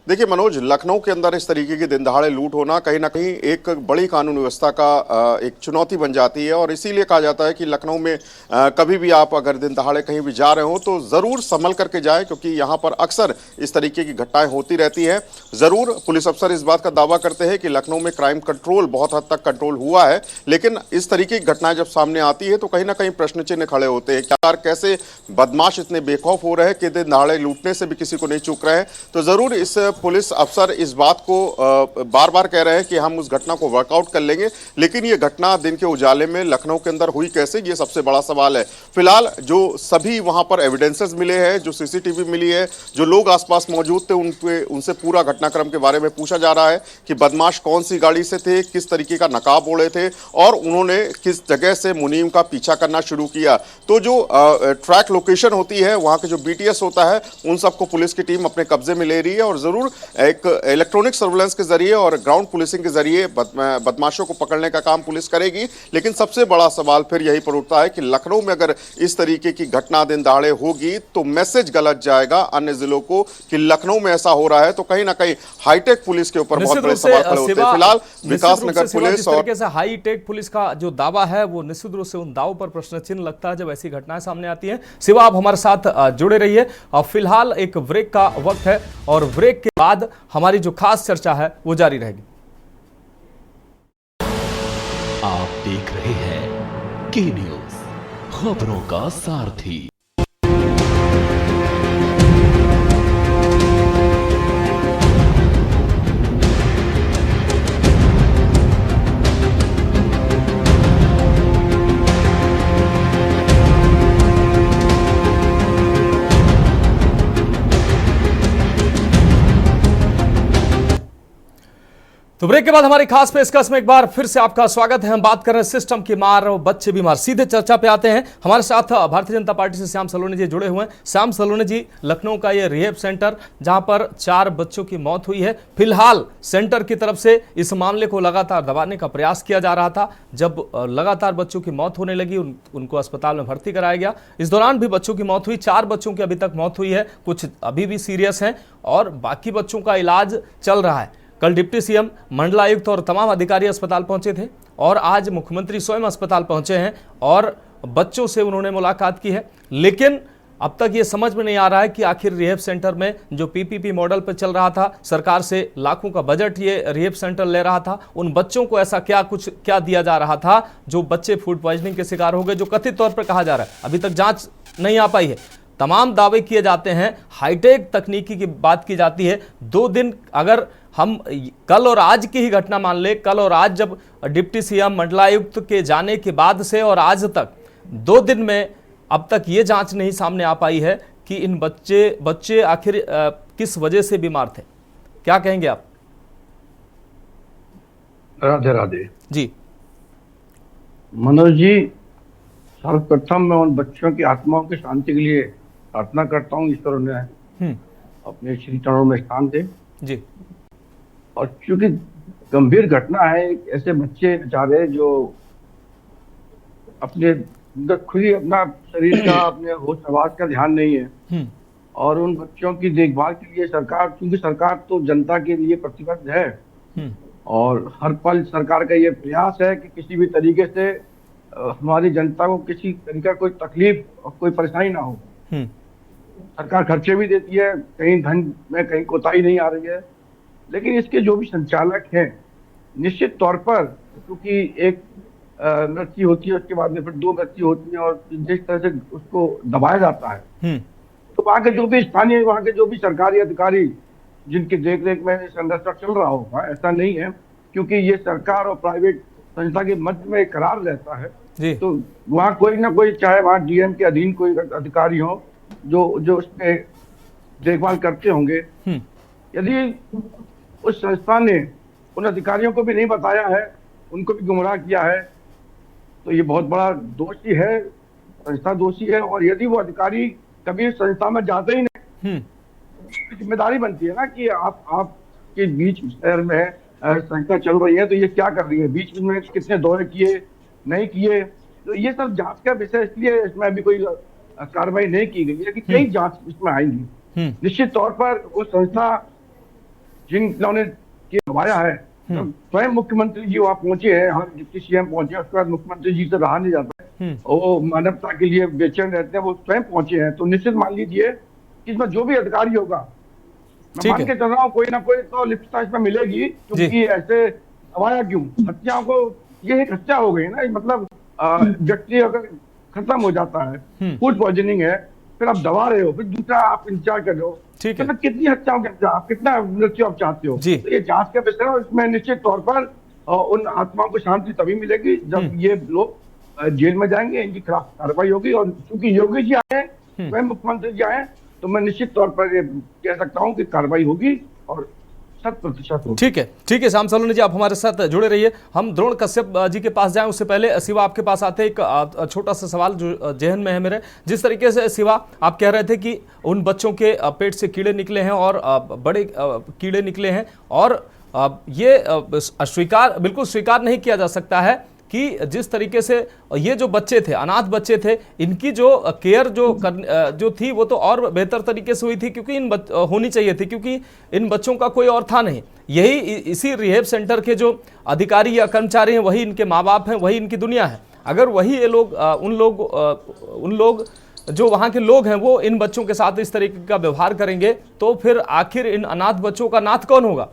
S8: देखिए मनोज, लखनऊ के अंदर इस तरीके की दिन दहाड़े लूट होना कहीं ना कहीं एक बड़ी कानून व्यवस्था का एक चुनौती बन जाती है और इसीलिए कहा जाता है कि लखनऊ में कभी भी आप अगर दिन दहाड़े कहीं भी जा रहे हो तो ज़रूर संभल करके जाएं, क्योंकि यहाँ पर अक्सर इस तरीके की घटनाएं होती रहती हैं। ज़रूर पुलिस अफसर इस बात का दावा करते हैं कि लखनऊ में क्राइम कंट्रोल बहुत हद तक कंट्रोल हुआ है, लेकिन इस तरीके की घटनाएं जब सामने आती है तो कहीं ना कहीं प्रश्न चिन्ह खड़े होते हैं। क्या कैसे बदमाश इतने बेखौफ हो रहे हैं कि दिन दहाड़े लूटने से भी किसी को नहीं चूक रहे हैं। तो ज़रूर इस पुलिस अफसर इस बात को बार बार कह रहे हैं कि हम उस घटना को वर्कआउट कर लेंगे, लेकिन ये घटना दिन के उजाले में लखनऊ के अंदर हुई कैसे, ये सबसे बड़ा सवाल है। फिलहाल जो सभी वहां पर एविडेंसेस मिले हैं, जो सीसीटीवी मिली है, जो लोग आसपास मौजूद थे उनसे पूरा घटनाक्रम के बारे में पूछा जा रहा है कि बदमाश कौन सी गाड़ी से थे, किस तरीके का नकाब ओढ़े थे और उन्होंने किस जगह से मुनीम का पीछा करना शुरू किया। तो जो ट्रैक लोकेशन होती है, वहां के जो बीटीएस होता है, उन सबको पुलिस की टीम अपने कब्जे में ले रही है और जरूर एक इलेक्ट्रॉनिक सर्वेलेंस के जरिए और ग्राउंड पुलिसिंग के जरिए बदमाशों को पकड़ने का काम पुलिस करेगी। लेकिन सबसे बड़ा सवाल फिर यही पर उठता है कि लखनऊ में अगर इस तरीके की घटना दिन दहाड़े होगी तो मैसेज गलत जाएगा अन्य जिलों को कि लखनऊ में ऐसा हो रहा है। तो कहीं ना कहीं हाईटेक पुलिस के ऊपर बहुत बड़े सवाल खड़े होते हैं। फिलहाल विकास नगर पुलिस और
S1: हाईटेक पुलिस का जो दावा है वो निश्चित रूप से उन दावों पर प्रश्न चिन्ह लगता है जब ऐसी घटनाएं सामने आती हैं। शिवा, आप हमारे साथ जुड़े रहिए और फिलहाल एक ब्रेक का वक्त है और ब्रेक के बाद हमारी जो खास चर्चा है वो जारी रहेगी।
S11: आप देख रहे हैं के न्यूज, खबरों का सारथी।
S1: तो ब्रेक के बाद हमारी खास पेशकश में एक बार फिर से आपका स्वागत है। हम बात कर रहे हैं सिस्टम की मार और बच्चे बीमार। सीधे चर्चा पे आते हैं। हमारे साथ भारतीय जनता पार्टी से श्याम सलोनी जी जुड़े हुए हैं। श्याम सलोनी जी, लखनऊ का ये रिहेब सेंटर जहां पर 4 बच्चों की मौत हुई है, फिलहाल सेंटर की तरफ से इस मामले को लगातार दबाने का प्रयास किया जा रहा था। जब लगातार बच्चों की मौत होने लगी उनको अस्पताल में भर्ती कराया गया। इस दौरान भी बच्चों की मौत हुई। 4 बच्चों की अभी तक मौत हुई है, कुछ अभी भी सीरियस हैं और बाकी बच्चों का इलाज चल रहा है। कल डिप्टी सीएम, मंडलायुक्त और तमाम अधिकारी अस्पताल पहुंचे थे और आज मुख्यमंत्री स्वयं अस्पताल पहुंचे हैं और बच्चों से उन्होंने मुलाकात की है। लेकिन अब तक ये समझ में नहीं आ रहा है कि आखिर रिहेब सेंटर में जो पीपीपी मॉडल पर चल रहा था, सरकार से लाखों का बजट ये रिहेब सेंटर ले रहा था, उन बच्चों को ऐसा क्या दिया जा रहा था जो बच्चे फूड पॉइजनिंग के शिकार हो गए, जो कथित तौर पर कहा जा रहा है। अभी तक जांच नहीं आ पाई है। तमाम दावे किए जाते हैं, हाईटेक तकनीकी की बात की जाती है। 2 दिन अगर हम कल और आज की ही घटना मान ले, कल और आज जब डिप्टी सीएम, मंडलायुक्त के जाने के बाद से और आज तक 2 दिन में अब तक ये जांच नहीं सामने आ पाई है कि इन बच्चे आखिर किस वजह से बीमार थे। क्या कहेंगे आप?
S12: राधे राधे
S1: जी
S12: मनोज जी, सर्वप्रथम मैं उन बच्चों की आत्माओं की शांति के लिए प्रार्थना करता हूँ। ईश्वर उन्हें अपने श्री चरणों में स्थान दे
S1: जी।
S12: और चूंकि गंभीर घटना है, ऐसे बच्चे बेचारे जो अपने खुद ही अपना शरीर का, अपने होश आवाज का ध्यान नहीं है और उन बच्चों की देखभाल के लिए सरकार, क्योंकि सरकार तो जनता के लिए प्रतिबद्ध है और हर पल सरकार का ये प्रयास है कि किसी भी तरीके से हमारी जनता को किसी तरीका कोई तकलीफ और कोई परेशानी ना हो। सरकार खर्चे भी देती है, कहीं धन में कहीं कोताही नहीं आ रही है, लेकिन इसके जो भी संचालक हैं निश्चित तौर पर, क्योंकि एक मृत्यु होती है, उसके बाद में फिर 2 मृत्यु होती है, और जिस तरह से उसको दबाया जाता है, तो वहाँ के जो भी स्थानीय, वहाँ के जो भी सरकारी अधिकारी जिनकी देख रेख में संरक्षण चल रहा होगा, ऐसा नहीं है, क्योंकि ये सरकार और प्राइवेट संस्था के मध्य में करार रहता है, तो वहाँ कोई ना कोई, चाहे वहाँ डीएम के अधीन कोई अधिकारी हो जो उसमें देखभाल करते होंगे। यदि उस संस्था ने उन अधिकारियों को भी नहीं बताया है, उनको भी गुमराह किया है, तो ये बहुत बड़ा दोषी है, संस्था दोषी है। और यदि वो अधिकारी कभी संस्था में जाते ही नहीं, जिम्मेदारी बनती है ना कि आपके बीच शहर में संस्था चल रही है, तो ये क्या कर रही है, बीच में कितने दौरे किए नहीं किए, तो ये सब जांच का विषय, इसलिए इसमें अभी कोई कार्रवाई नहीं की गई है कि कई जांच इसमें आएंगी। निश्चित तौर पर वो संस्था जिन्होंने करवाया है, तो स्वयं मुख्यमंत्री जी वहाँ पहुंचे हैं, हर डिप्टी सीएम पहुंचे हैं, उसके बाद मुख्यमंत्री जी से रहा नहीं जाता है, वो मानवता के लिए बेचैन रहते हैं, वो स्वयं पहुंचे हैं, तो निश्चित मान लीजिए कि इसमें जो भी अधिकारी होगा, मैं मान के चल रहा हूँ कोई ना कोई तो लिप्तता इसमें मिलेगी, क्योंकि ऐसे दबाया क्यों, हत्याओं को, ये एक हत्या हो गई ना, मतलब व्यक्ति अगर खत्म हो जाता है, फूड पॉइजनिंग है, फिर आप दबा रहे हो, फिर दूसरा आप इंतजार कर रहे हो, तो मतलब कितनी हत्याओं के आप कितना मृत्यु आप चाहते हो, तो ये जांच का विषय है। इसमें निश्चित तौर पर उन आत्माओं को शांति तभी मिलेगी जब ये लोग जेल में जाएंगे, इनकी खिलाफ कार्रवाई होगी। और चूंकि योगी जी आए, स्वयं मुख्यमंत्री जी आए, तो मैं निश्चित तौर पर ये कह सकता हूँ कि कार्रवाई होगी और 100% होगी।
S1: ठीक है श्याम सलोनी जी, आप हमारे साथ जुड़े रहिए। हम द्रोण कश्यप जी के पास जाएं उससे पहले शिवा आपके पास आते हैं, एक छोटा सा सवाल जो जहन में है मेरे। जिस तरीके से शिवा आप कह रहे थे कि उन बच्चों के पेट से कीड़े निकले हैं और बड़े कीड़े निकले हैं, और ये बिल्कुल स्वीकार नहीं किया जा सकता है कि जिस तरीके से ये जो बच्चे थे, अनाथ बच्चे थे, इनकी जो केयर जो थी वो तो और बेहतर तरीके से हुई थी, क्योंकि होनी चाहिए थी, क्योंकि इन बच्चों का कोई और था नहीं। यही इसी रिहेब सेंटर के जो अधिकारी या कर्मचारी हैं, वही इनके माँ बाप हैं, वही इनकी दुनिया है। अगर वही ये लोग उन लोग जो वहाँ के लोग हैं वो इन बच्चों के साथ इस तरीके का व्यवहार करेंगे, तो फिर आखिर इन अनाथ बच्चों का नाथ कौन होगा?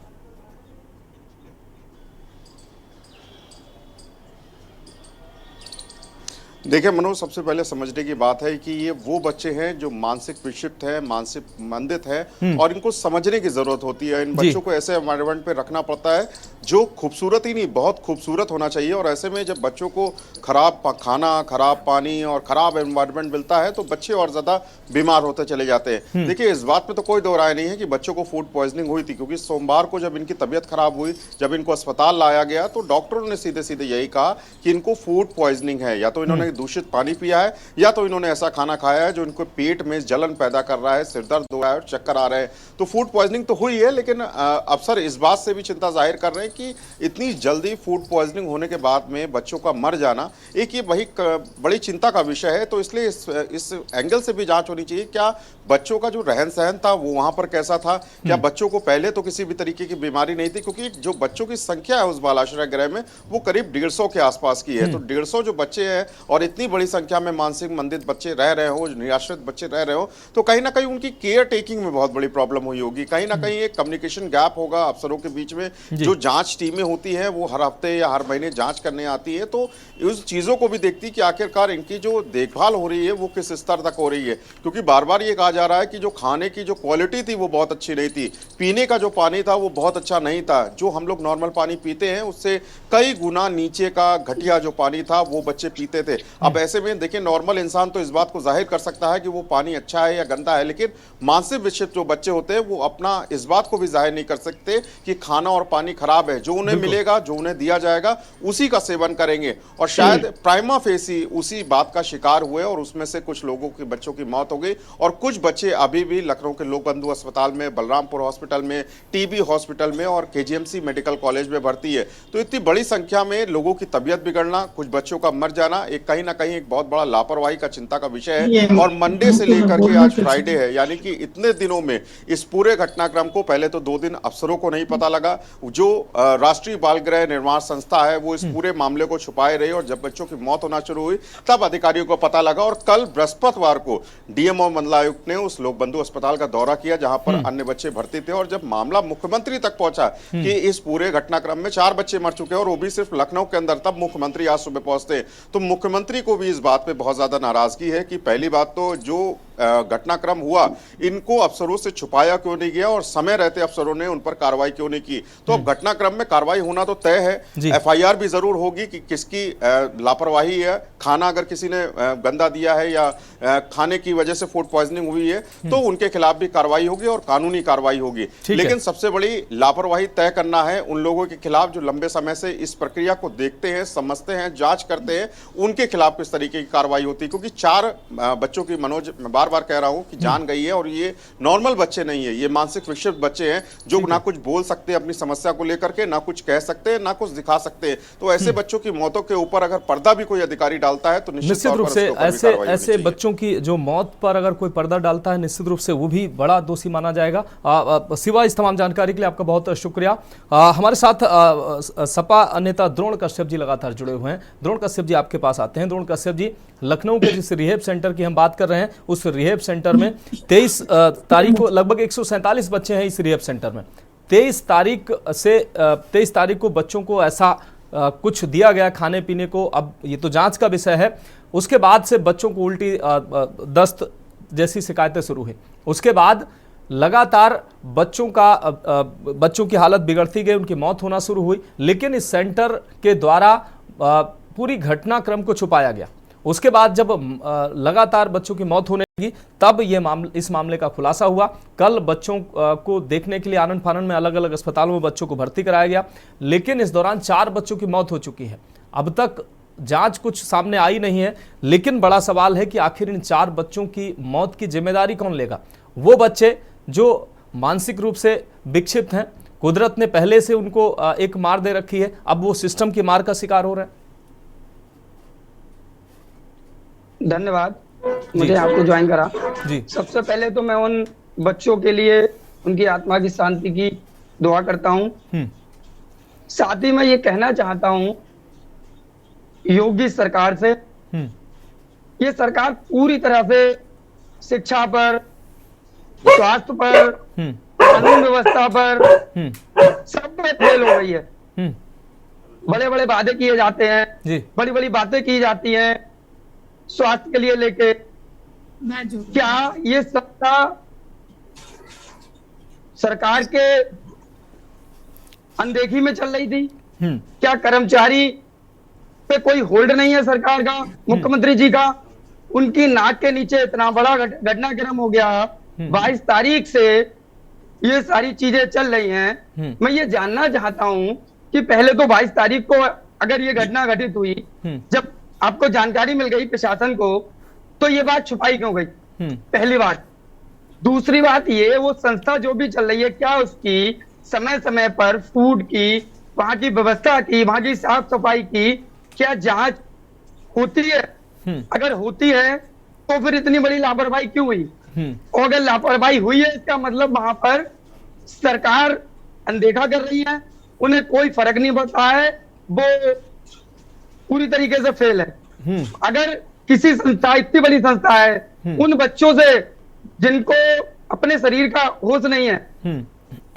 S8: देखिए मनोज, सबसे पहले समझने की बात है कि ये वो बच्चे हैं जो मानसिक विक्षिप्त है, मानसिक मंदित है, और इनको समझने की जरूरत होती है। इन बच्चों को ऐसे एनवायरनमेंट पे रखना पड़ता है जो खूबसूरत ही नहीं, बहुत खूबसूरत होना चाहिए। और ऐसे में जब बच्चों को खराब खाना, खराब पानी और खराब एनवायरनमेंट मिलता है, तो बच्चे और ज्यादा बीमार होते चले जाते हैं। देखिए, इस बात में तो कोई दो राय नहीं है कि बच्चों को फूड पॉइजनिंग हुई थी, क्योंकि सोमवार को जब इनकी तबीयत खराब हुई, जब इनको अस्पताल लाया गया, तो डॉक्टरों ने सीधे सीधे यही कहा कि इनको फूड पॉइजनिंग है। या तो इन्होंने दूषित पानी पिया है, या तो इन्होंने ऐसा खाना खाया है जो इनको पेट में जलन पैदा कर रहा है, सिर दर्द हो रहा है और चक्कर आ रहे हैं। तो फूड पॉइजनिंग तो हुई है, लेकिन अफसर इस बात से भी चिंता जाहिर कर रहे हैं कि इतनी जल्दी फूड पॉइजनिंग होने के बाद में बच्चों का मर जाना एक ये बड़ी चिंता का विषय है। तो इसलिए इस एंगल से भी जांच होनी चाहिए, क्या बच्चों का जो रहन सहन था वो वहां पर कैसा था, क्या बच्चों को पहले तो किसी भी तरीके की बीमारी नहीं थी, क्योंकि जो बच्चों की संख्या है उस बाल आश्रय गृह में वो करीब 150 के आसपास की है। तो 150 जो बच्चे हैं और इतनी बड़ी संख्या में मानसिक मंदित बच्चे रह रहे हो, निराश्रित बच्चे रह रहे हो, तो कहीं ना कहीं उनकी केयर टेकिंग में बहुत बड़ी प्रॉब्लम हुई होगी। कहीं ना कहीं एक कम्युनिकेशन गैप होगा अफसरों के बीच में। जो जांच टीमें होती हैं वो हर हफ्ते या हर महीने जांच करने आती है, तो उस चीजों को भी देखती कि आखिरकार इनकी जो देखभाल हो रही है वो किस स्तर तक हो रही है। क्योंकि बार बार ये कहा जा रहा है कि जो खाने की जो क्वालिटी थी वो बहुत अच्छी नहीं थी, पीने का जो पानी था वो बहुत अच्छा नहीं था। जो हम लोग नॉर्मल पानी पीते हैं उससे कई गुना नीचे का घटिया जो पानी था वो बच्चे पीते थे। अब ऐसे में देखिए, नॉर्मल इंसान तो इस बात को जाहिर कर सकता है कि वो पानी अच्छा है या गंदा है, लेकिन मानसिक विक्षिप्त जो बच्चे होते हैं वो अपना इस बात को भी जाहिर नहीं कर सकते कि खाना और पानी खराब है। जो उन्हें मिलेगा, जो उन्हें दिया जाएगा, उसी का सेवन करेंगे। और शायद प्राइमा फेसी उसी बात का शिकार हुए और उसमें से कुछ लोगों के बच्चों की मौत हो गई, और कुछ बच्चे अभी भी लखनऊ के लोक बंधु अस्पताल में, बलरामपुर हॉस्पिटल में, टीबी हॉस्पिटल में और केजीएमसी मेडिकल कॉलेज में भर्ती है। तो इतनी बड़ी संख्या में लोगों की तबीयत बिगड़ना, कुछ बच्चों का मर जाना, एक कहीं ना कहीं एक बहुत बड़ा लापरवाही का चिंता का विषय है। और मंडे से लेकर के आज फ्राइडे है, यानी कि इतने दिनों में इस पूरे घटनाक्रम को पहले तो 2 दिन अफसरों को नहीं पता लगा, जो राष्ट्रीय बाल गृह निर्माण संस्था है वो इस पूरे मामले को छुपाए रही, और जब बच्चों की मौत होना शुरू हुई तब अधिकारियों को पता लगा। और कल बृहस्पतिवार को डीएमओ मंडलायुक्त ने उस लोकबंधु अस्पताल का दौरा किया जहां पर अन्य बच्चे भर्ती थे, और जब मामला मुख्यमंत्री तक पहुंचा कि इस पूरे घटनाक्रम में 4 बच्चे मर चुके हैं और वो भी सिर्फ लखनऊ के अंदर, तब मुख्यमंत्री आज सुबह पहुंचते। तो मुख्यमंत्री को भी इस बात पे बहुत ज्यादा नाराजगी है कि पहली बात तो जो घटनाक्रम हुआ इनको अफसरों से छुपाया क्यों नहीं गया, और समय रहते अफसरों ने उन पर कार्रवाई क्यों नहीं की। तो अब घटनाक्रम में कार्रवाई होना तो तय है, एफआईआर भी जरूर होगी कि किसकी लापरवाही है, खाना अगर किसी ने गंदा दिया है या खाने की वजह से फूड पॉइजनिंग हुई है तो उनके खिलाफ भी कार्रवाई होगी और कानूनी कार्रवाई होगी। लेकिन सबसे बड़ी लापरवाही तय करना है उन लोगों के खिलाफ जो लंबे समय से इस प्रक्रिया को देखते हैं, समझते हैं, जांच करते हैं, उनके खिलाफ किस तरीके की कार्रवाई होती है। क्योंकि 4 बच्चों की मनोज, मैं बार बार कह रहा हूं कि जान गई है, और ये नॉर्मल बच्चे नहीं है, ये मानसिक विक्षिप्त बच्चे हैं जो ना कुछ बोल सकते हैं अपनी समस्या को लेकर के, ना कुछ कह सकते हैं, ना कुछ दिखा सकते हैं। तो ऐसे बच्चों की मौतों के ऊपर अगर पर्दा भी कोई अधिकारी डालता है तो निश्चित रूप से
S1: ऐसे बच्चों की जो मौत पर अगर कोई पर्दा डालता है निश्चित रूप से वो भी बड़ा दोषी माना जाएगा। सिवा इस तमाम जानकारी के लिए आपका बहुत शुक्रिया। हमारे साथ सपा नेता द्रोण कश्यप जी लगातार जुड़े हुए हैं। द्रोण कश्यप जी आपके पास आते हैं। द्रोण कश्यप जी, लखनऊ के जिस रिहेब सेंटर की हम बात कर रहे हैं उस रिहेब सेंटर में 23 तारीख को लगभग 147 बच्चे हैं इस रिहेब सेंटर में। 23 तारीख को बच्चों को ऐसा कुछ दिया गया खाने पीने को। अब ये तो जांच का विषय है। उसके बाद से बच्चों को उल्टी, दस्त जैसी शिकायतें शुरू हुई। उसके बाद लगातार बच्चों की हालत बिगड़ती गई, उनकी मौत होना शुरू हुई। लेकिन इस सेंटर के द्वारा पूरी घटनाक्रम को छुपाया गया। उसके बाद जब लगातार बच्चों की मौत होने लगी तब इस मामले का खुलासा हुआ। कल बच्चों को देखने के लिए आनन फानन में अलग अलग अस्पतालों में बच्चों को भर्ती कराया गया, लेकिन इस दौरान 4 बच्चों की मौत हो चुकी है। अब तक जांच कुछ सामने आई नहीं है, लेकिन बड़ा सवाल है कि आखिर इन 4 बच्चों की मौत की जिम्मेदारी कौन लेगा। वो बच्चे जो मानसिक रूप से विक्षिप्त हैं, कुदरत ने पहले से उनको एक मार दे रखी है, अब वो सिस्टम की मार का शिकार हो रहे हैं।
S13: धन्यवाद मुझे आपको ज्वाइन करा जी। सबसे पहले तो मैं उन बच्चों के लिए उनकी आत्मा की शांति की दुआ करता हूं। साथ ही मैं ये कहना चाहता हूं योगी सरकार से, ये सरकार पूरी तरह से शिक्षा पर, स्वास्थ्य पर, कानून व्यवस्था पर सब में फेल हो गई है। बड़े बड़े वादे किए जाते हैं, बड़ी बड़ी बातें की जाती हैं स्वास्थ्य के लिए लेके। क्या ये सत्ता सरकार के अनदेखी में चल रही थी? क्या कर्मचारी पे कोई होल्ड नहीं है सरकार का, मुख्यमंत्री जी का? उनकी नाक के नीचे इतना बड़ा घटनाक्रम हो गया। 22 तारीख से ये सारी चीजें चल रही हैं। मैं ये जानना चाहता हूं कि पहले तो 22 तारीख को अगर ये घटना घटित हुई, जब आपको जानकारी मिल गई प्रशासन को, तो ये बात छुपाई क्यों गई? पहली बात। दूसरी बात, ये वो संस्था जो भी चल रही है, क्या उसकी समय समय पर फूड की, वहां की व्यवस्था की, वहां की साफ सफाई की क्या जांच होती है? अगर होती है तो फिर इतनी बड़ी लापरवाही क्यों हुई? और अगर लापरवाही हुई है इसका मतलब वहां पर सरकार अनदेखा कर रही है, उन्हें कोई फर्क नहीं पड़ता है, वो पूरी तरीके से फेल है। अगर किसी संस्था, इतनी बड़ी संस्था है, उन बच्चों से जिनको अपने शरीर का होश नहीं है,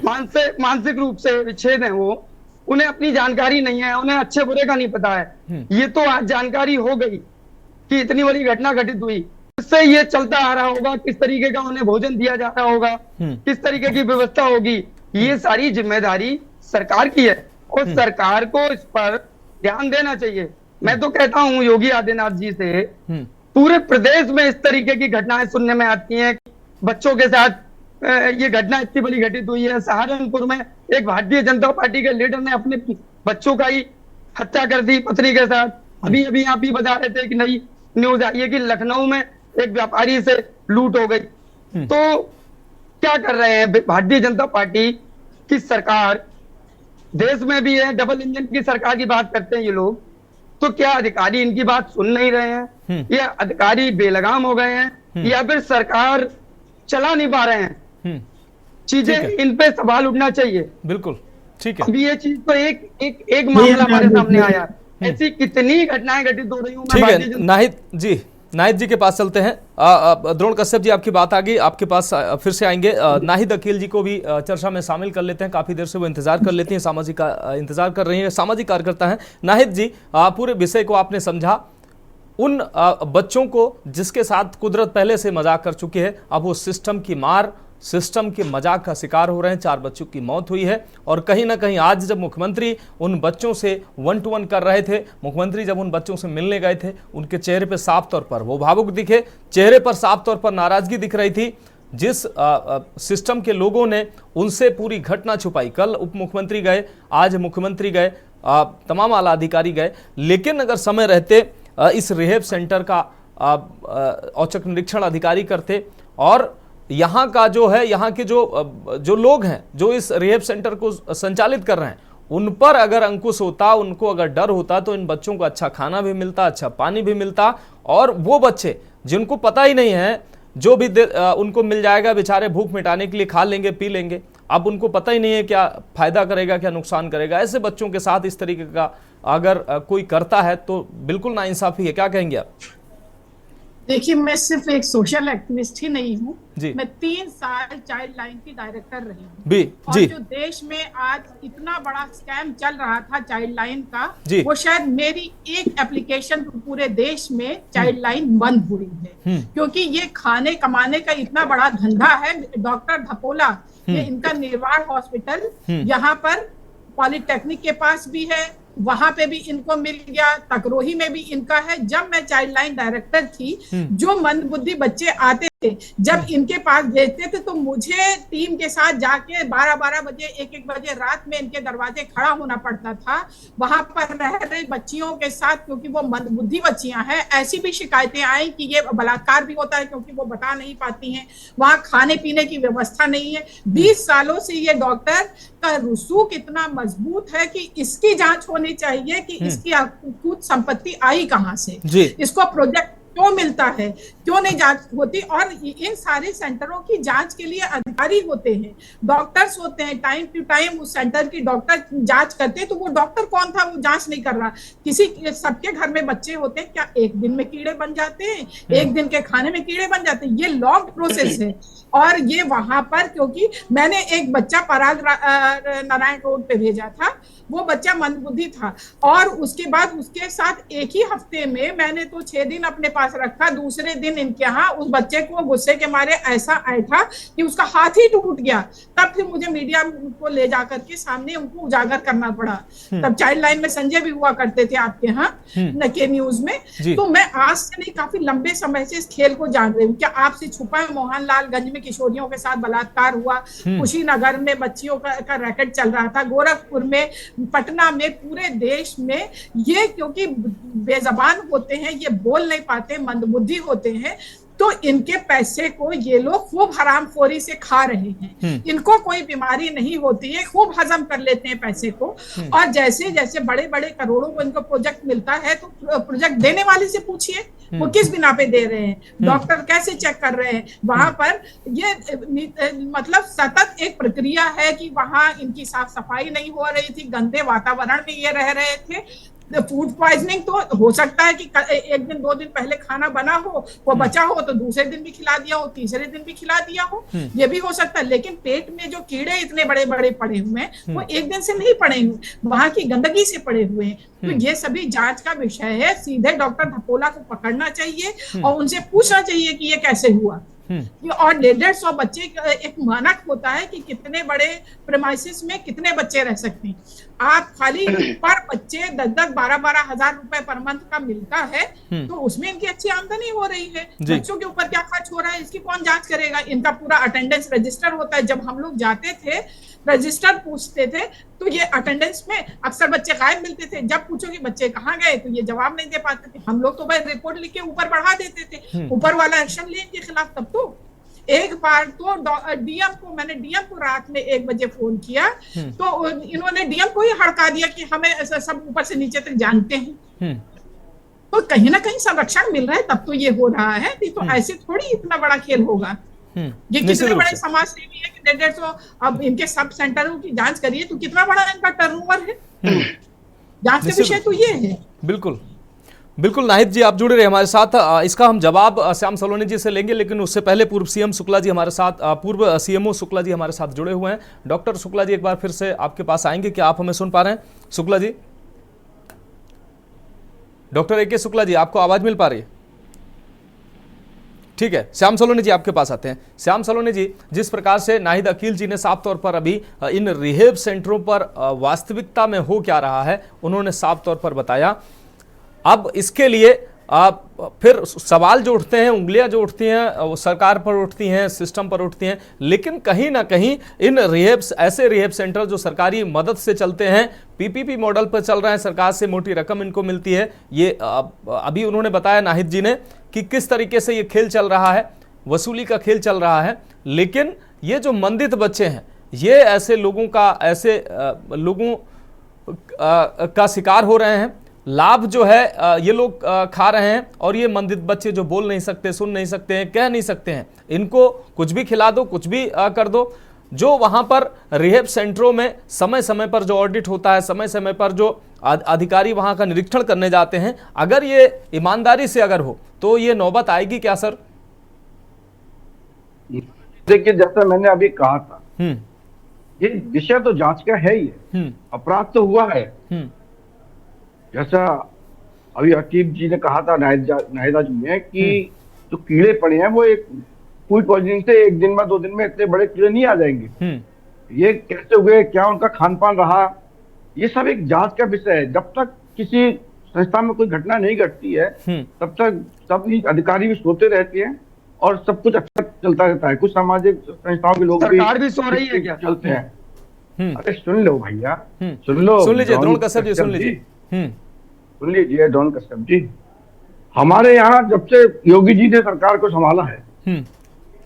S13: मानसिक रूप से विच्छेद है, वो उन्हें अपनी जानकारी नहीं है, उन्हें अच्छे बुरे का नहीं पता है। ये तो आज जानकारी हो गई कि इतनी बड़ी घटना घटित हुई। इससे ये चलता आ रहा होगा, किस तरीके का उन्हें भोजन दिया जा रहा होगा, किस तरीके की व्यवस्था होगी, ये सारी जिम्मेदारी सरकार की है और सरकार को इस पर ध्यान देना चाहिए। मैं तो कहता हूं योगी आदित्यनाथ जी से, पूरे प्रदेश में इस तरीके की घटनाएं सुनने में आती हैं। बच्चों के साथ ये घटना इतनी बड़ी घटित हुई है। सहारनपुर में एक भारतीय जनता पार्टी के लीडर ने अपने बच्चों का ही हत्या कर दी पत्नी के साथ। अभी अभी आप भी बता रहे थे कि नई न्यूज आई है कि लखनऊ में एक व्यापारी से लूट हो गई। तो क्या कर रहे हैं भारतीय जनता पार्टी की सरकार? देश में भी है, डबल इंजन की सरकार की बात करते हैं ये लोग। तो क्या अधिकारी इनकी बात सुन नहीं रहे हैं, या अधिकारी बेलगाम हो गए हैं, या फिर सरकार चला नहीं पा रहे हैं? चीजें इन पे सवाल उठना चाहिए।
S1: बिल्कुल ठीक है।
S13: अभी ये चीज तो एक मामला हमारे सामने आया, ऐसी कितनी घटनाएं घटित हो रही हूँ।
S1: ठीक है, नाहिद जी के पास चलते हैं। द्रोण कश्यप जी, आपकी बात आ गई, आपके पास फिर से आएंगे। नाहिद अकील जी को भी चर्चा में शामिल कर लेते हैं, काफी देर से वो इंतजार कर लेती हैं, सामाजिक इंतजार कर रही हैं, सामाजिक कार्यकर्ता हैं। नाहिद जी, पूरे विषय को आपने समझा, उन बच्चों को जिसके साथ कुदरत पहले से मजाक कर चुकी है, अब वो सिस्टम की मार, सिस्टम के मजाक का शिकार हो रहे हैं। 4 बच्चों की मौत हुई है और कहीं ना कहीं आज जब मुख्यमंत्री उन बच्चों से 1-to-1 कर रहे थे, मुख्यमंत्री जब उन बच्चों से मिलने गए थे, उनके चेहरे पर साफ तौर पर वो भावुक दिखे, चेहरे पर साफ तौर पर नाराजगी दिख रही थी। जिस सिस्टम के लोगों ने उनसे पूरी घटना छुपाई, कल उप मुख्यमंत्री गए, आज मुख्यमंत्री गए, तमाम आला अधिकारी गए, लेकिन अगर समय रहते इस रिहेब सेंटर का औचक निरीक्षण अधिकारी करते और यहाँ का जो है, यहाँ के जो लोग हैं जो इस रिहेब सेंटर को संचालित कर रहे हैं, उन पर अगर अंकुश होता, उनको अगर डर होता, तो इन बच्चों को अच्छा खाना भी मिलता, अच्छा पानी भी मिलता। और वो बच्चे जिनको पता ही नहीं है, जो भी उनको मिल जाएगा, बेचारे भूख मिटाने के लिए खा लेंगे, पी लेंगे, अब उनको पता ही नहीं है क्या फायदा करेगा, क्या नुकसान करेगा। ऐसे बच्चों के साथ इस तरीके का अगर कोई करता है तो बिल्कुल नाइंसाफी है। क्या कहेंगे आप?
S14: देखिए, मैं सिर्फ एक सोशल एक्टिविस्ट ही नहीं हूँ, मैं 3 साल चाइल्ड लाइन की डायरेक्टर रही हूँ। और जो देश में आज इतना बड़ा स्कैम चल रहा था चाइल्ड लाइन का, वो शायद मेरी एक एप्लीकेशन पूरे देश में चाइल्ड लाइन बंद हुई है, क्योंकि ये खाने कमाने का इतना बड़ा धंधा है। डॉक्टर धपोला, ये इनका निर्वाण हॉस्पिटल यहाँ पर पॉलिटेक्निक के पास भी है, वहां पे भी इनको मिल गया, तकरोही में भी इनका है। जब मैं चाइल्ड लाइन डायरेक्टर थी, जो मंदबुद्धि बच्चे आते थे, जब इनके पास भेजते थे, तो मुझे टीम के साथ जाके 12-12 बजे, 1-1 बजे रात में इनके दरवाजे खड़ा होना पड़ता था, वहां पर रह रहे बच्चियों के साथ, क्योंकि वो मंदबुद्धि बच्चियां हैं। ऐसी भी शिकायतें आई कि ये बलात्कार भी होता है, क्योंकि वो बता नहीं पाती हैं, वहां खाने पीने की व्यवस्था नहीं है। 20 सालों से ये डॉक्टर का रसूख इतना मजबूत है कि इसकी जांच होनी चाहिए कि इसकी अकूत संपत्ति आई कहां से, इसको प्रोजेक्ट क्यों मिलता है, क्यों नहीं जांच होती। और इन सारे सेंटरों की जांच के लिए अधिकारी होते हैं, डॉक्टर्स होते हैं, टाइम टू टाइम उस सेंटर की डॉक्टर जांच करते हैं। तो वो डॉक्टर कौन था, वो जांच नहीं कर रहा। सबके घर में बच्चे होते हैं, क्या एक दिन में कीड़े बन जाते हैं, एक दिन के खाने में कीड़े बन जाते हैं? ये लॉन्ग प्रोसेस है। और ये वहां पर, क्योंकि मैंने एक बच्चा पराग नारायण रोड पे भेजा था, वो बच्चा मंदबुद्धि था, और उसके बाद उसके साथ एक ही हफ्ते में मैंने तो 6 दिन अपने पास रखा। दूसरे दिन इनके यहाँ उस बच्चे को गुस्से के मारे ऐसा आया कि उसका हाथ ही टूट गया। तब फिर मुझे मीडिया को ले जाकर के सामने उनको उजागर करना पड़ा। तब चाइल्ड लाइन में संजय भी हुआ करते थे आपके यहाँ के न्यूज में। तो मैं आज से नहीं, काफी लंबे समय से इस खेल को जान रही हूँ। क्या आपसे छुपा है? मोहनलालगंज में किशोरियों के साथ बलात्कार हुआ, कुशीनगर में बच्चियों का रैकेट चल रहा था, गोरखपुर में, पटना में, पूरे देश में। ये क्योंकि बेजबान होते हैं, ये बोल नहीं पाते, मंदबुद्धि होते हैं, तो इनके पैसे को ये लोग खूब हरामखोरी से खा रहे हैं। इनको कोई बीमारी नहीं होती है, खूब हजम कर लेते हैं पैसे को। और जैसे जैसे बड़े बड़े करोड़ों को इनको प्रोजेक्ट मिलता है, तो प्रोजेक्ट देने वाले से पूछिए वो किस बिना पे दे रहे हैं, डॉक्टर कैसे चेक कर रहे हैं। वहां पर ये मतलब सतत एक प्रक्रिया है कि वहां इनकी साफ सफाई नहीं हो रही थी, गंदे वातावरण में ये रह रहे थे। फूड पॉइजनिंग तो हो सकता है कि 1 दिन 2 दिन पहले खाना बना हो, वो बचा हो, तो दूसरे दिन भी खिला दिया हो, तीसरे दिन भी खिला दिया हो, ये भी हो सकता है। लेकिन पेट में जो कीड़े इतने बड़े बड़े पड़े हुए हैं, वो 1 दिन से नहीं पड़े हुए, वहां की गंदगी से पड़े हुए हैं। तो ये सभी जांच का विषय है। सीधे डॉक्टर धपोला को पकड़ना चाहिए और उनसे पूछना चाहिए कि ये कैसे हुआ। और 150 बच्चे, एक मानक होता है कि कितने बड़े प्रेमाइसिस में कितने बच्चे रह सकते हैं। आप खाली पर बच्चे 10-10, 12-12 हजार रुपए पर मंथ का मिलता है, तो उसमें इनकी अच्छी आमदनी हो रही है। बच्चों के ऊपर क्या खर्च हो रहा है, इसकी कौन जांच करेगा? इनका पूरा अटेंडेंस रजिस्टर होता है। जब हम लोग जाते थे, रजिस्टर पूछते थे, तो ये अटेंडेंस में अक्सर बच्चे गायब मिलते थे। जब पूछो कि बच्चे कहाँ गए, तो ये जवाब नहीं दे पाते थे। हम लोग तो भाई रिपोर्ट लिख के ऊपर बढ़ा देते थे, ऊपर वाला एक्शन ले इनके खिलाफ। तब तो एक बार तो मैंने डीएम को रात में 1 बजे फोन किया, तो इन्होंने डीएम को ही हड़का दिया कि हमें ऐसा सब ऊपर से नीचे तक जानते हैं। तो कहीं ना कहीं संरक्षण मिल रहा है, तब तो ये हो रहा है। तो ऐसे थोड़ी इतना बड़ा खेल होगा। ये कितने बड़े समाज सेवी है कि 150 अब इनके सब सेंटरों की जांच करिए तो कितना बड़ा इनका टर्नओवर है। जांच का विषय तो ये है।
S1: बिल्कुल बिल्कुल। नाहिद जी आप जुड़े रहे हमारे साथ, इसका हम जवाब श्याम सलोनी जी से लेंगे, लेकिन उससे पहले पूर्व सीएम शुक्ला जी हमारे साथ, पूर्व सीएमओ शुक्ला जी हमारे साथ जुड़े हुए हैं। डॉक्टर शुक्ला जी एक बार फिर से आपके पास आएंगे, क्या आप हमें सुन पा रहे हैं? शुक्ला जी, डॉक्टर ए के शुक्ला जी, आपको आवाज मिल पा रही है? ठीक है, श्याम सलोनी जी आपके पास आते हैं। श्याम सलोनी जी, जिस प्रकार से नाहिद अकील जी ने साफ तौर पर अभी इन रिहेब सेंटरों पर वास्तविकता में हो क्या रहा है उन्होंने साफ तौर पर बताया। अब इसके लिए फिर सवाल जो उठते हैं, उंगलियां जो उठती हैं सरकार पर उठती हैं, सिस्टम पर उठती हैं, लेकिन कहीं ना कहीं इन ऐसे रिहेब सेंटर जो सरकारी मदद से चलते हैं, पीपीपी मॉडल पर चल रहे हैं, सरकार से मोटी रकम इनको मिलती है। ये अभी उन्होंने बताया नाहिद जी ने कि किस तरीके से ये खेल चल रहा है, वसूली का खेल चल रहा है। लेकिन ये जो मंदित बच्चे हैं, ये ऐसे लोगों का शिकार हो रहे हैं, लाभ जो है ये लोग खा रहे हैं, और ये मंदित बच्चे जो बोल नहीं सकते, सुन नहीं सकते हैं, कह नहीं सकते हैं, इनको कुछ भी खिला दो, कुछ भी कर दो। जो वहां पर रिहेब सेंटरों में समय समय पर जो ऑडिट होता है, समय समय पर जो अधिकारी वहां का निरीक्षण करने जाते हैं, अगर ये ईमानदारी से अगर हो तो ये नौबत आएगी क्या सर?
S12: देखिए, जैसा मैंने अभी कहा था, ये विषय तो जांच का है ही है, अपराध तो हुआ है। जैसा अभी हकीम जी ने कहा था, नाहिदा जी ने, कि जो कीड़े पड़े हैं वो एक फूड पॉइजनिंग से एक दिन में 2 दिन में इतने बड़े कीड़े नहीं आ जाएंगे। ये कैसे हुए, क्या उनका खान पान रहा, ये सब एक जांच का विषय है। जब तक किसी संस्था में कोई घटना नहीं घटती है तब तक सभी अधिकारी भी सोते रहते हैं और सब कुछ अच्छा चलता रहता है। कुछ सामाजिक संस्थाओं के लोग
S13: भी सो रही है क्या?
S12: चलते हैं। अरे सुन लो भैया, सुन लीजिए
S1: द्रोण कश्यप जी, सुन
S12: लीजिए द्रोण कश्यप जी। हमारे यहाँ जब से योगी जी ने सरकार को संभाला है,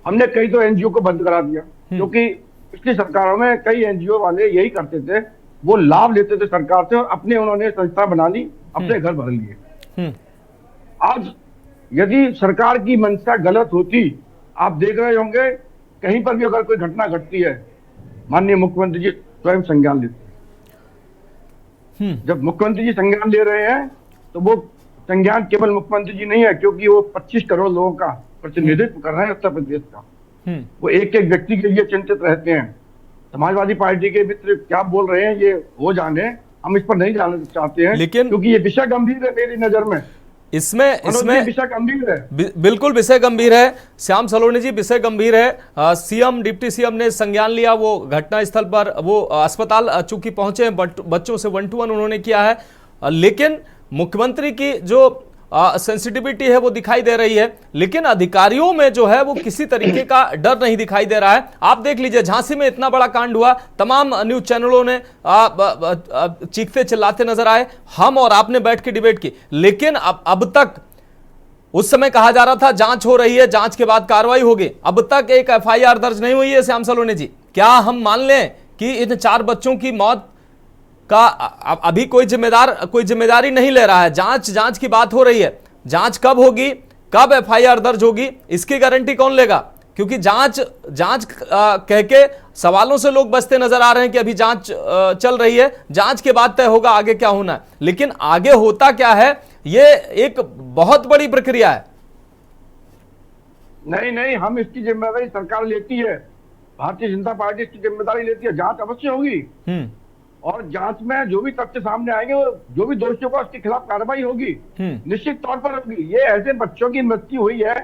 S12: हमने कई तो एनजीओ को बंद करा दिया, क्योंकि पिछली सरकारों में कई एनजीओ वाले यही करते थे, वो लाभ लेते थे सरकार से और अपने उन्होंने संस्था बना ली, अपने घर भर लिए। आज यदि सरकार की मंशा गलत होती, आप देख रहे होंगे कहीं पर भी अगर कोई घटना घटती है, माननीय मुख्यमंत्री जी स्वयं संज्ञान लेते हैं। जब मुख्यमंत्री जी संज्ञान ले रहे हैं तो वो संज्ञान केवल मुख्यमंत्री जी नहीं है, क्योंकि वो 25 करोड़ लोगों का प्रतिनिधित्व कर रहे हैं उत्तर प्रदेश का। वो एक एक व्यक्ति के लिए चिंतित रहते हैं। समाजवादी पार्टी के मित्र क्या बोल रहे हैं ये वो जाने, हम इस पर नहीं जानना चाहते हैं, लेकिन क्योंकि ये विषय गंभीर है मेरी नजर में।
S1: इसमें
S12: विषय गंभीर है,
S1: बिल्कुल विषय गंभीर है। श्याम सलोनी जी, विषय गंभीर है। सीएम, डिप्टी सीएम ने संज्ञान लिया, वो घटना स्थल पर, वो अस्पताल चूंकि पहुंचे, बच्चों से 1-to-1 उन्होंने किया है, लेकिन मुख्यमंत्री की जो सेंसिटिविटी है वो दिखाई दे रही है, लेकिन अधिकारियों में जो है वो किसी तरीके का डर नहीं दिखाई दे रहा है। आप देख लीजिए, झांसी में इतना बड़ा कांड हुआ, तमाम न्यूज चैनलों ने चीखते चिल्लाते नजर आए, हम और आपने बैठ के डिबेट की, लेकिन अब तक, उस समय कहा जा रहा था जांच हो रही है, जांच के बाद कार्रवाई होगी, अब तक एक एफआईआर दर्ज नहीं हुई है। श्याम सलोनी जी, क्या हम मान लें कि इन 4 बच्चों की मौत का अभी कोई जिम्मेदारी नहीं ले रहा है? जांच की बात हो रही है, जांच कब होगी, कब एफआईआर दर्ज होगी, इसकी गारंटी कौन लेगा? क्योंकि जांच कह के सवालों से लोग बचते नजर आ रहे हैं कि अभी जांच चल रही है, जांच के बाद तय होगा आगे क्या होना है, लेकिन आगे होता क्या है, ये एक बहुत बड़ी प्रक्रिया है।
S12: नहीं, हम इसकी जिम्मेदारी सरकार लेती है, भारतीय जनता पार्टी इसकी जिम्मेदारी लेती है। जांच अवश्य होगी और जांच में जो भी तथ्य सामने आएंगे, जो भी दोषियों का उसके खिलाफ कार्रवाई होगी, निश्चित तौर पर होगी। ये ऐसे बच्चों की मृत्यु हुई है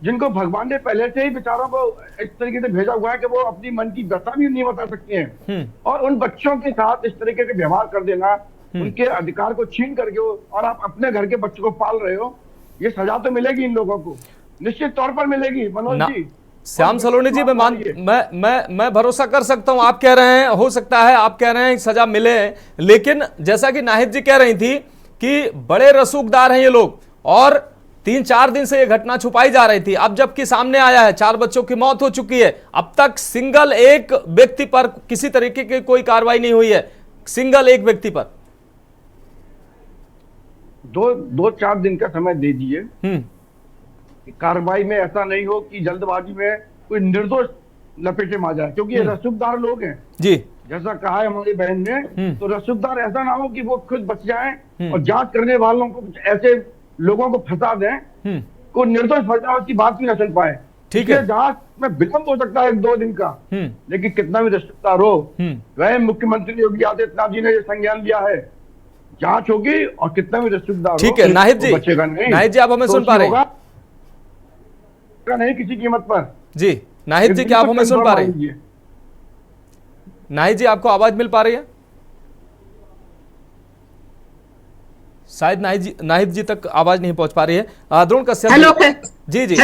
S12: जिनको भगवान ने पहले से ही बेचारों को इस तरीके से भेजा हुआ है कि वो अपनी मन की व्यथा भी नहीं बता सकते हैं, और उन बच्चों के साथ इस तरीके के व्यवहार कर देना, उनके अधिकार को छीन करके, और आप अपने घर के बच्चों को पाल रहे हो, ये सजा तो मिलेगी इन लोगों को, निश्चित तौर पर मिलेगी। मनोज जी,
S1: श्याम सलोनी जी, मैं भरोसा कर सकता हूं, आप कह रहे हैं हो सकता है, आप कह रहे हैं सजा मिले, लेकिन जैसा कि नाहिद जी कह रही थी कि बड़े रसूखदार हैं ये लोग, और 3-4 दिन से ये घटना छुपाई जा रही थी। अब जबकि सामने आया है, 4 बच्चों की मौत हो चुकी है, अब तक सिंगल एक व्यक्ति पर किसी तरीके की कोई कार्रवाई नहीं हुई है, सिंगल एक व्यक्ति पर।
S12: 2-4 दिन का समय दे दिए, कार्रवाई में ऐसा नहीं हो कि जल्दबाजी में कोई निर्दोष लपेटे में आ जाए, क्योंकि ये रसूखदार लोग हैं
S1: जी,
S12: जैसा कहा है हमारी बहन ने। तो रसूखदार ऐसा ना हो कि वो खुद बच जाएं और जांच करने वालों को ऐसे लोगों को फंसा दें, को निर्दोष फंसा उसकी बात भी न सुन पाए।
S1: ठीक है,
S12: जांच में विलंब हो सकता है 1-2 दिन का, लेकिन कितना भी रसूखदार हो, वह मुख्यमंत्री योगी आदित्यनाथ जी ने ये संज्ञान लिया है, जांच होगी और कितना भी रसूखदार
S1: ठीक है। नाहिद जी,
S12: बचेगा नहीं।
S1: नाहिद जी आप हमें सुन पा रहे हैं?
S12: नहीं किसी कीमत पर।
S1: जी नाहिद जी, क्या आप हमें सुन पा रहे हैं? नाहिद जी, आपको आवाज मिल पा रही है? शायद नाहिद जी तक आवाज नहीं पहुंच पा रही है। द्रोण कश्यप जी जी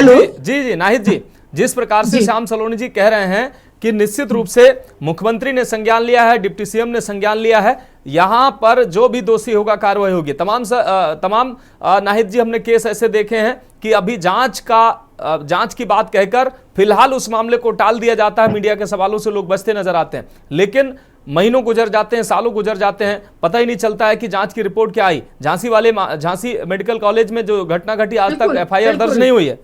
S1: जी नाहिद जी, जिस प्रकार से श्याम सलोनी जी कह रहे हैं कि निश्चित रूप से मुख्यमंत्री ने संज्ञान लिया है, डिप्टी सीएम ने संज्ञान लिया है, यहां पर जो भी दोषी होगा कार्रवाई होगी। तमाम नाहिद जी हमने केस ऐसे देखे हैं कि अभी जांच की बात कहकर फिलहाल उस मामले को टाल दिया जाता है, मीडिया के सवालों से लोग बचते नजर आते हैं, लेकिन महीनों गुजर जाते हैं, सालों गुजर जाते हैं, पता ही नहीं चलता है कि जांच की रिपोर्ट क्या आई। झांसी मेडिकल कॉलेज में जो घटना घटी, आज तक एफआईआर दर्ज नहीं हुई है।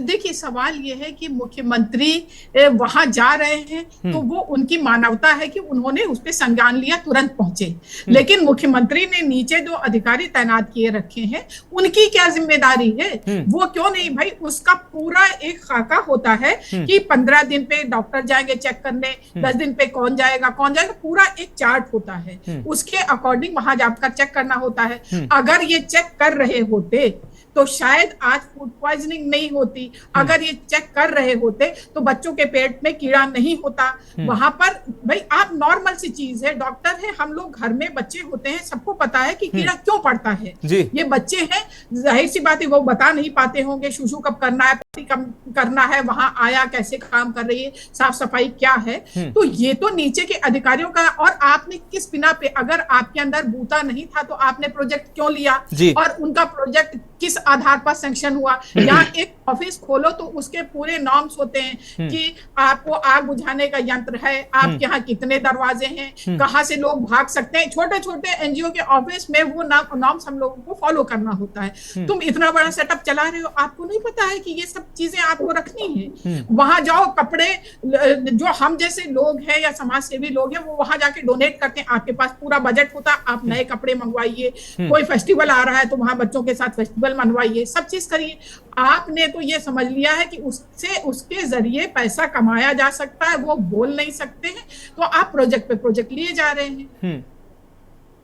S14: देखिए सवाल ये है कि मुख्यमंत्री वहां जा रहे हैं तो वो उनकी मानवता है कि उन्होंने उस पर संज्ञान लिया, तुरंत पहुंचे, लेकिन मुख्यमंत्री ने नीचे जो अधिकारी तैनात किए रखे हैं उनकी क्या जिम्मेदारी है? वो क्यों नहीं भाई, उसका पूरा एक खाका होता है कि 15 दिन पे डॉक्टर जाएंगे चेक करने, 10 दिन पे कौन जाएगा, पूरा एक चार्ट होता है, उसके अकॉर्डिंग वहां जाकर चेक करना होता है। अगर ये चेक कर रहे होते तो शायद आज फूड पॉइजनिंग नहीं होती, अगर ये चेक कर रहे होते तो बच्चों के पेट में कीड़ा नहीं होता। वहां पर भाई आप नॉर्मल सी चीज है, डॉक्टर है, हम लोग घर में बच्चे होते हैं, सबको पता है कि कीड़ा क्यों पड़ता है। ये बच्चे हैं, जाहिर सी बात है वो बता नहीं पाते होंगे शुशु कब करना है, कब करना है, वहां आया कैसे काम कर रही है, साफ सफाई क्या है। तो ये तो नीचे के अधिकारियों का, और आपने किस बिना पे, अगर आपके अंदर बूता नहीं था तो आपने प्रोजेक्ट क्यों लिया, और उनका प्रोजेक्ट किस आधार पर सैंक्शन हुआ। यहाँ एक ऑफिस खोलो तो उसके पूरे नॉर्म्स होते हैं कि आपको आग बुझाने का यंत्र है, आपके यहाँ कितने दरवाजे हैं, कहाँ से लोग भाग सकते हैं। छोटे छोटे एनजीओ के ऑफिस में वो नॉर्म्स हम लोगों को फॉलो करना होता है। तुम इतना बड़ा सेटअप चला रहे हो, आपको नहीं पता है कि ये सब चीजें आपको रखनी है। वहां जाओ, कपड़े जो हम जैसे लोग हैं या समाज सेवी लोग हैं वो वहां जाके डोनेट करते हैं, आपके पास पूरा बजट होता है, आप नए कपड़े मंगवाइए, कोई फेस्टिवल आ रहा है तो वहां बच्चों के साथ फेस्टिवल मनवाइए, सब चीज करिए। आपने तो ये समझ लिया है कि उसके जरिए पैसा कमाया जा सकता है, वो बोल नहीं सकते हैं, तो आप प्रोजेक्ट पे प्रोजेक्ट लिए जा रहे हैं।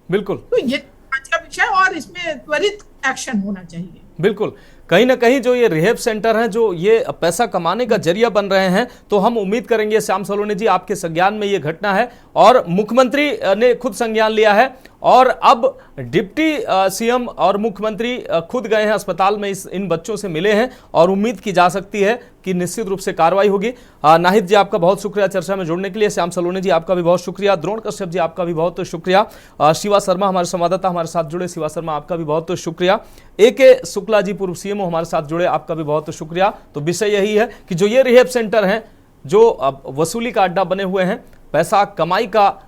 S1: बिल्कुल,
S14: तो ये आज का विषय और इसमें त्वरित एक्शन होना चाहिए।
S1: बिल्कुल, कहीं ना कहीं जो ये रिहेब सेंटर हैं, जो ये पैसा कमाने का जरिया बन रहे हैं, तो हम उम्मीद करेंगे श्याम सलोनी जी आपके संज्ञान में ये घटना है और मुख्यमंत्री ने खुद संज्ञान लिया है और अब डिप्टी सीएम और मुख्यमंत्री खुद गए हैं अस्पताल में, इन बच्चों से मिले हैं और उम्मीद की जा सकती है कि निश्चित रूप से कार्रवाई होगी। नाहिद जी आपका बहुत शुक्रिया चर्चा में जुड़ने के लिए, श्याम सलोनी जी आपका भी बहुत शुक्रिया, द्रोण कश्यप जी आपका भी बहुत शुक्रिया, शिवा शर्मा हमारे संवाददाता हमारे साथ जुड़े, शिवा शर्मा आपका भी बहुत शुक्रिया, AK शुक्ला जी पूर्व सीएमओ हमारे साथ जुड़े, आपका भी बहुत शुक्रिया। तो विषय यही है कि जो ये रिहेब सेंटर हैं, जो वसूली का अड्डा बने हुए हैं, पैसा कमाई का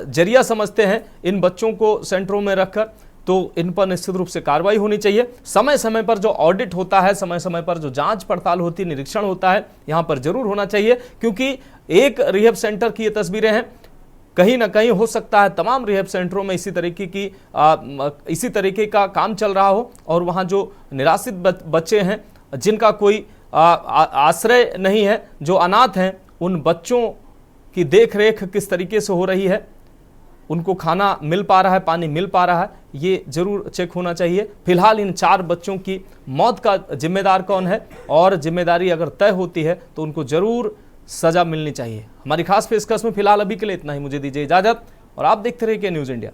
S1: जरिया समझते हैं इन बच्चों को सेंटरों में रखकर, तो इन पर निश्चित रूप से कार्रवाई होनी चाहिए। समय समय पर जो ऑडिट होता है, समय समय पर जो जांच पड़ताल होती है, निरीक्षण होता है, यहाँ पर जरूर होना चाहिए, क्योंकि एक रिहेब सेंटर की ये तस्वीरें हैं, कहीं ना कहीं हो सकता है तमाम रिहेब सेंटरों में इसी तरीके का काम चल रहा हो और वहाँ जो निराश्रित बच्चे हैं, जिनका कोई आश्रय नहीं है, जो अनाथ हैं, उन बच्चों की देख रेख किस तरीके से हो रही है, उनको खाना मिल पा रहा है, पानी मिल पा रहा है, ये जरूर चेक होना चाहिए। फिलहाल इन 4 बच्चों की मौत का जिम्मेदार कौन है, और जिम्मेदारी अगर तय होती है तो उनको जरूर सजा मिलनी चाहिए। हमारी खास पेशकश में फिलहाल अभी के लिए इतना ही, मुझे दीजिए इजाजत और आप देखते रहिए न्यूज़ इंडिया।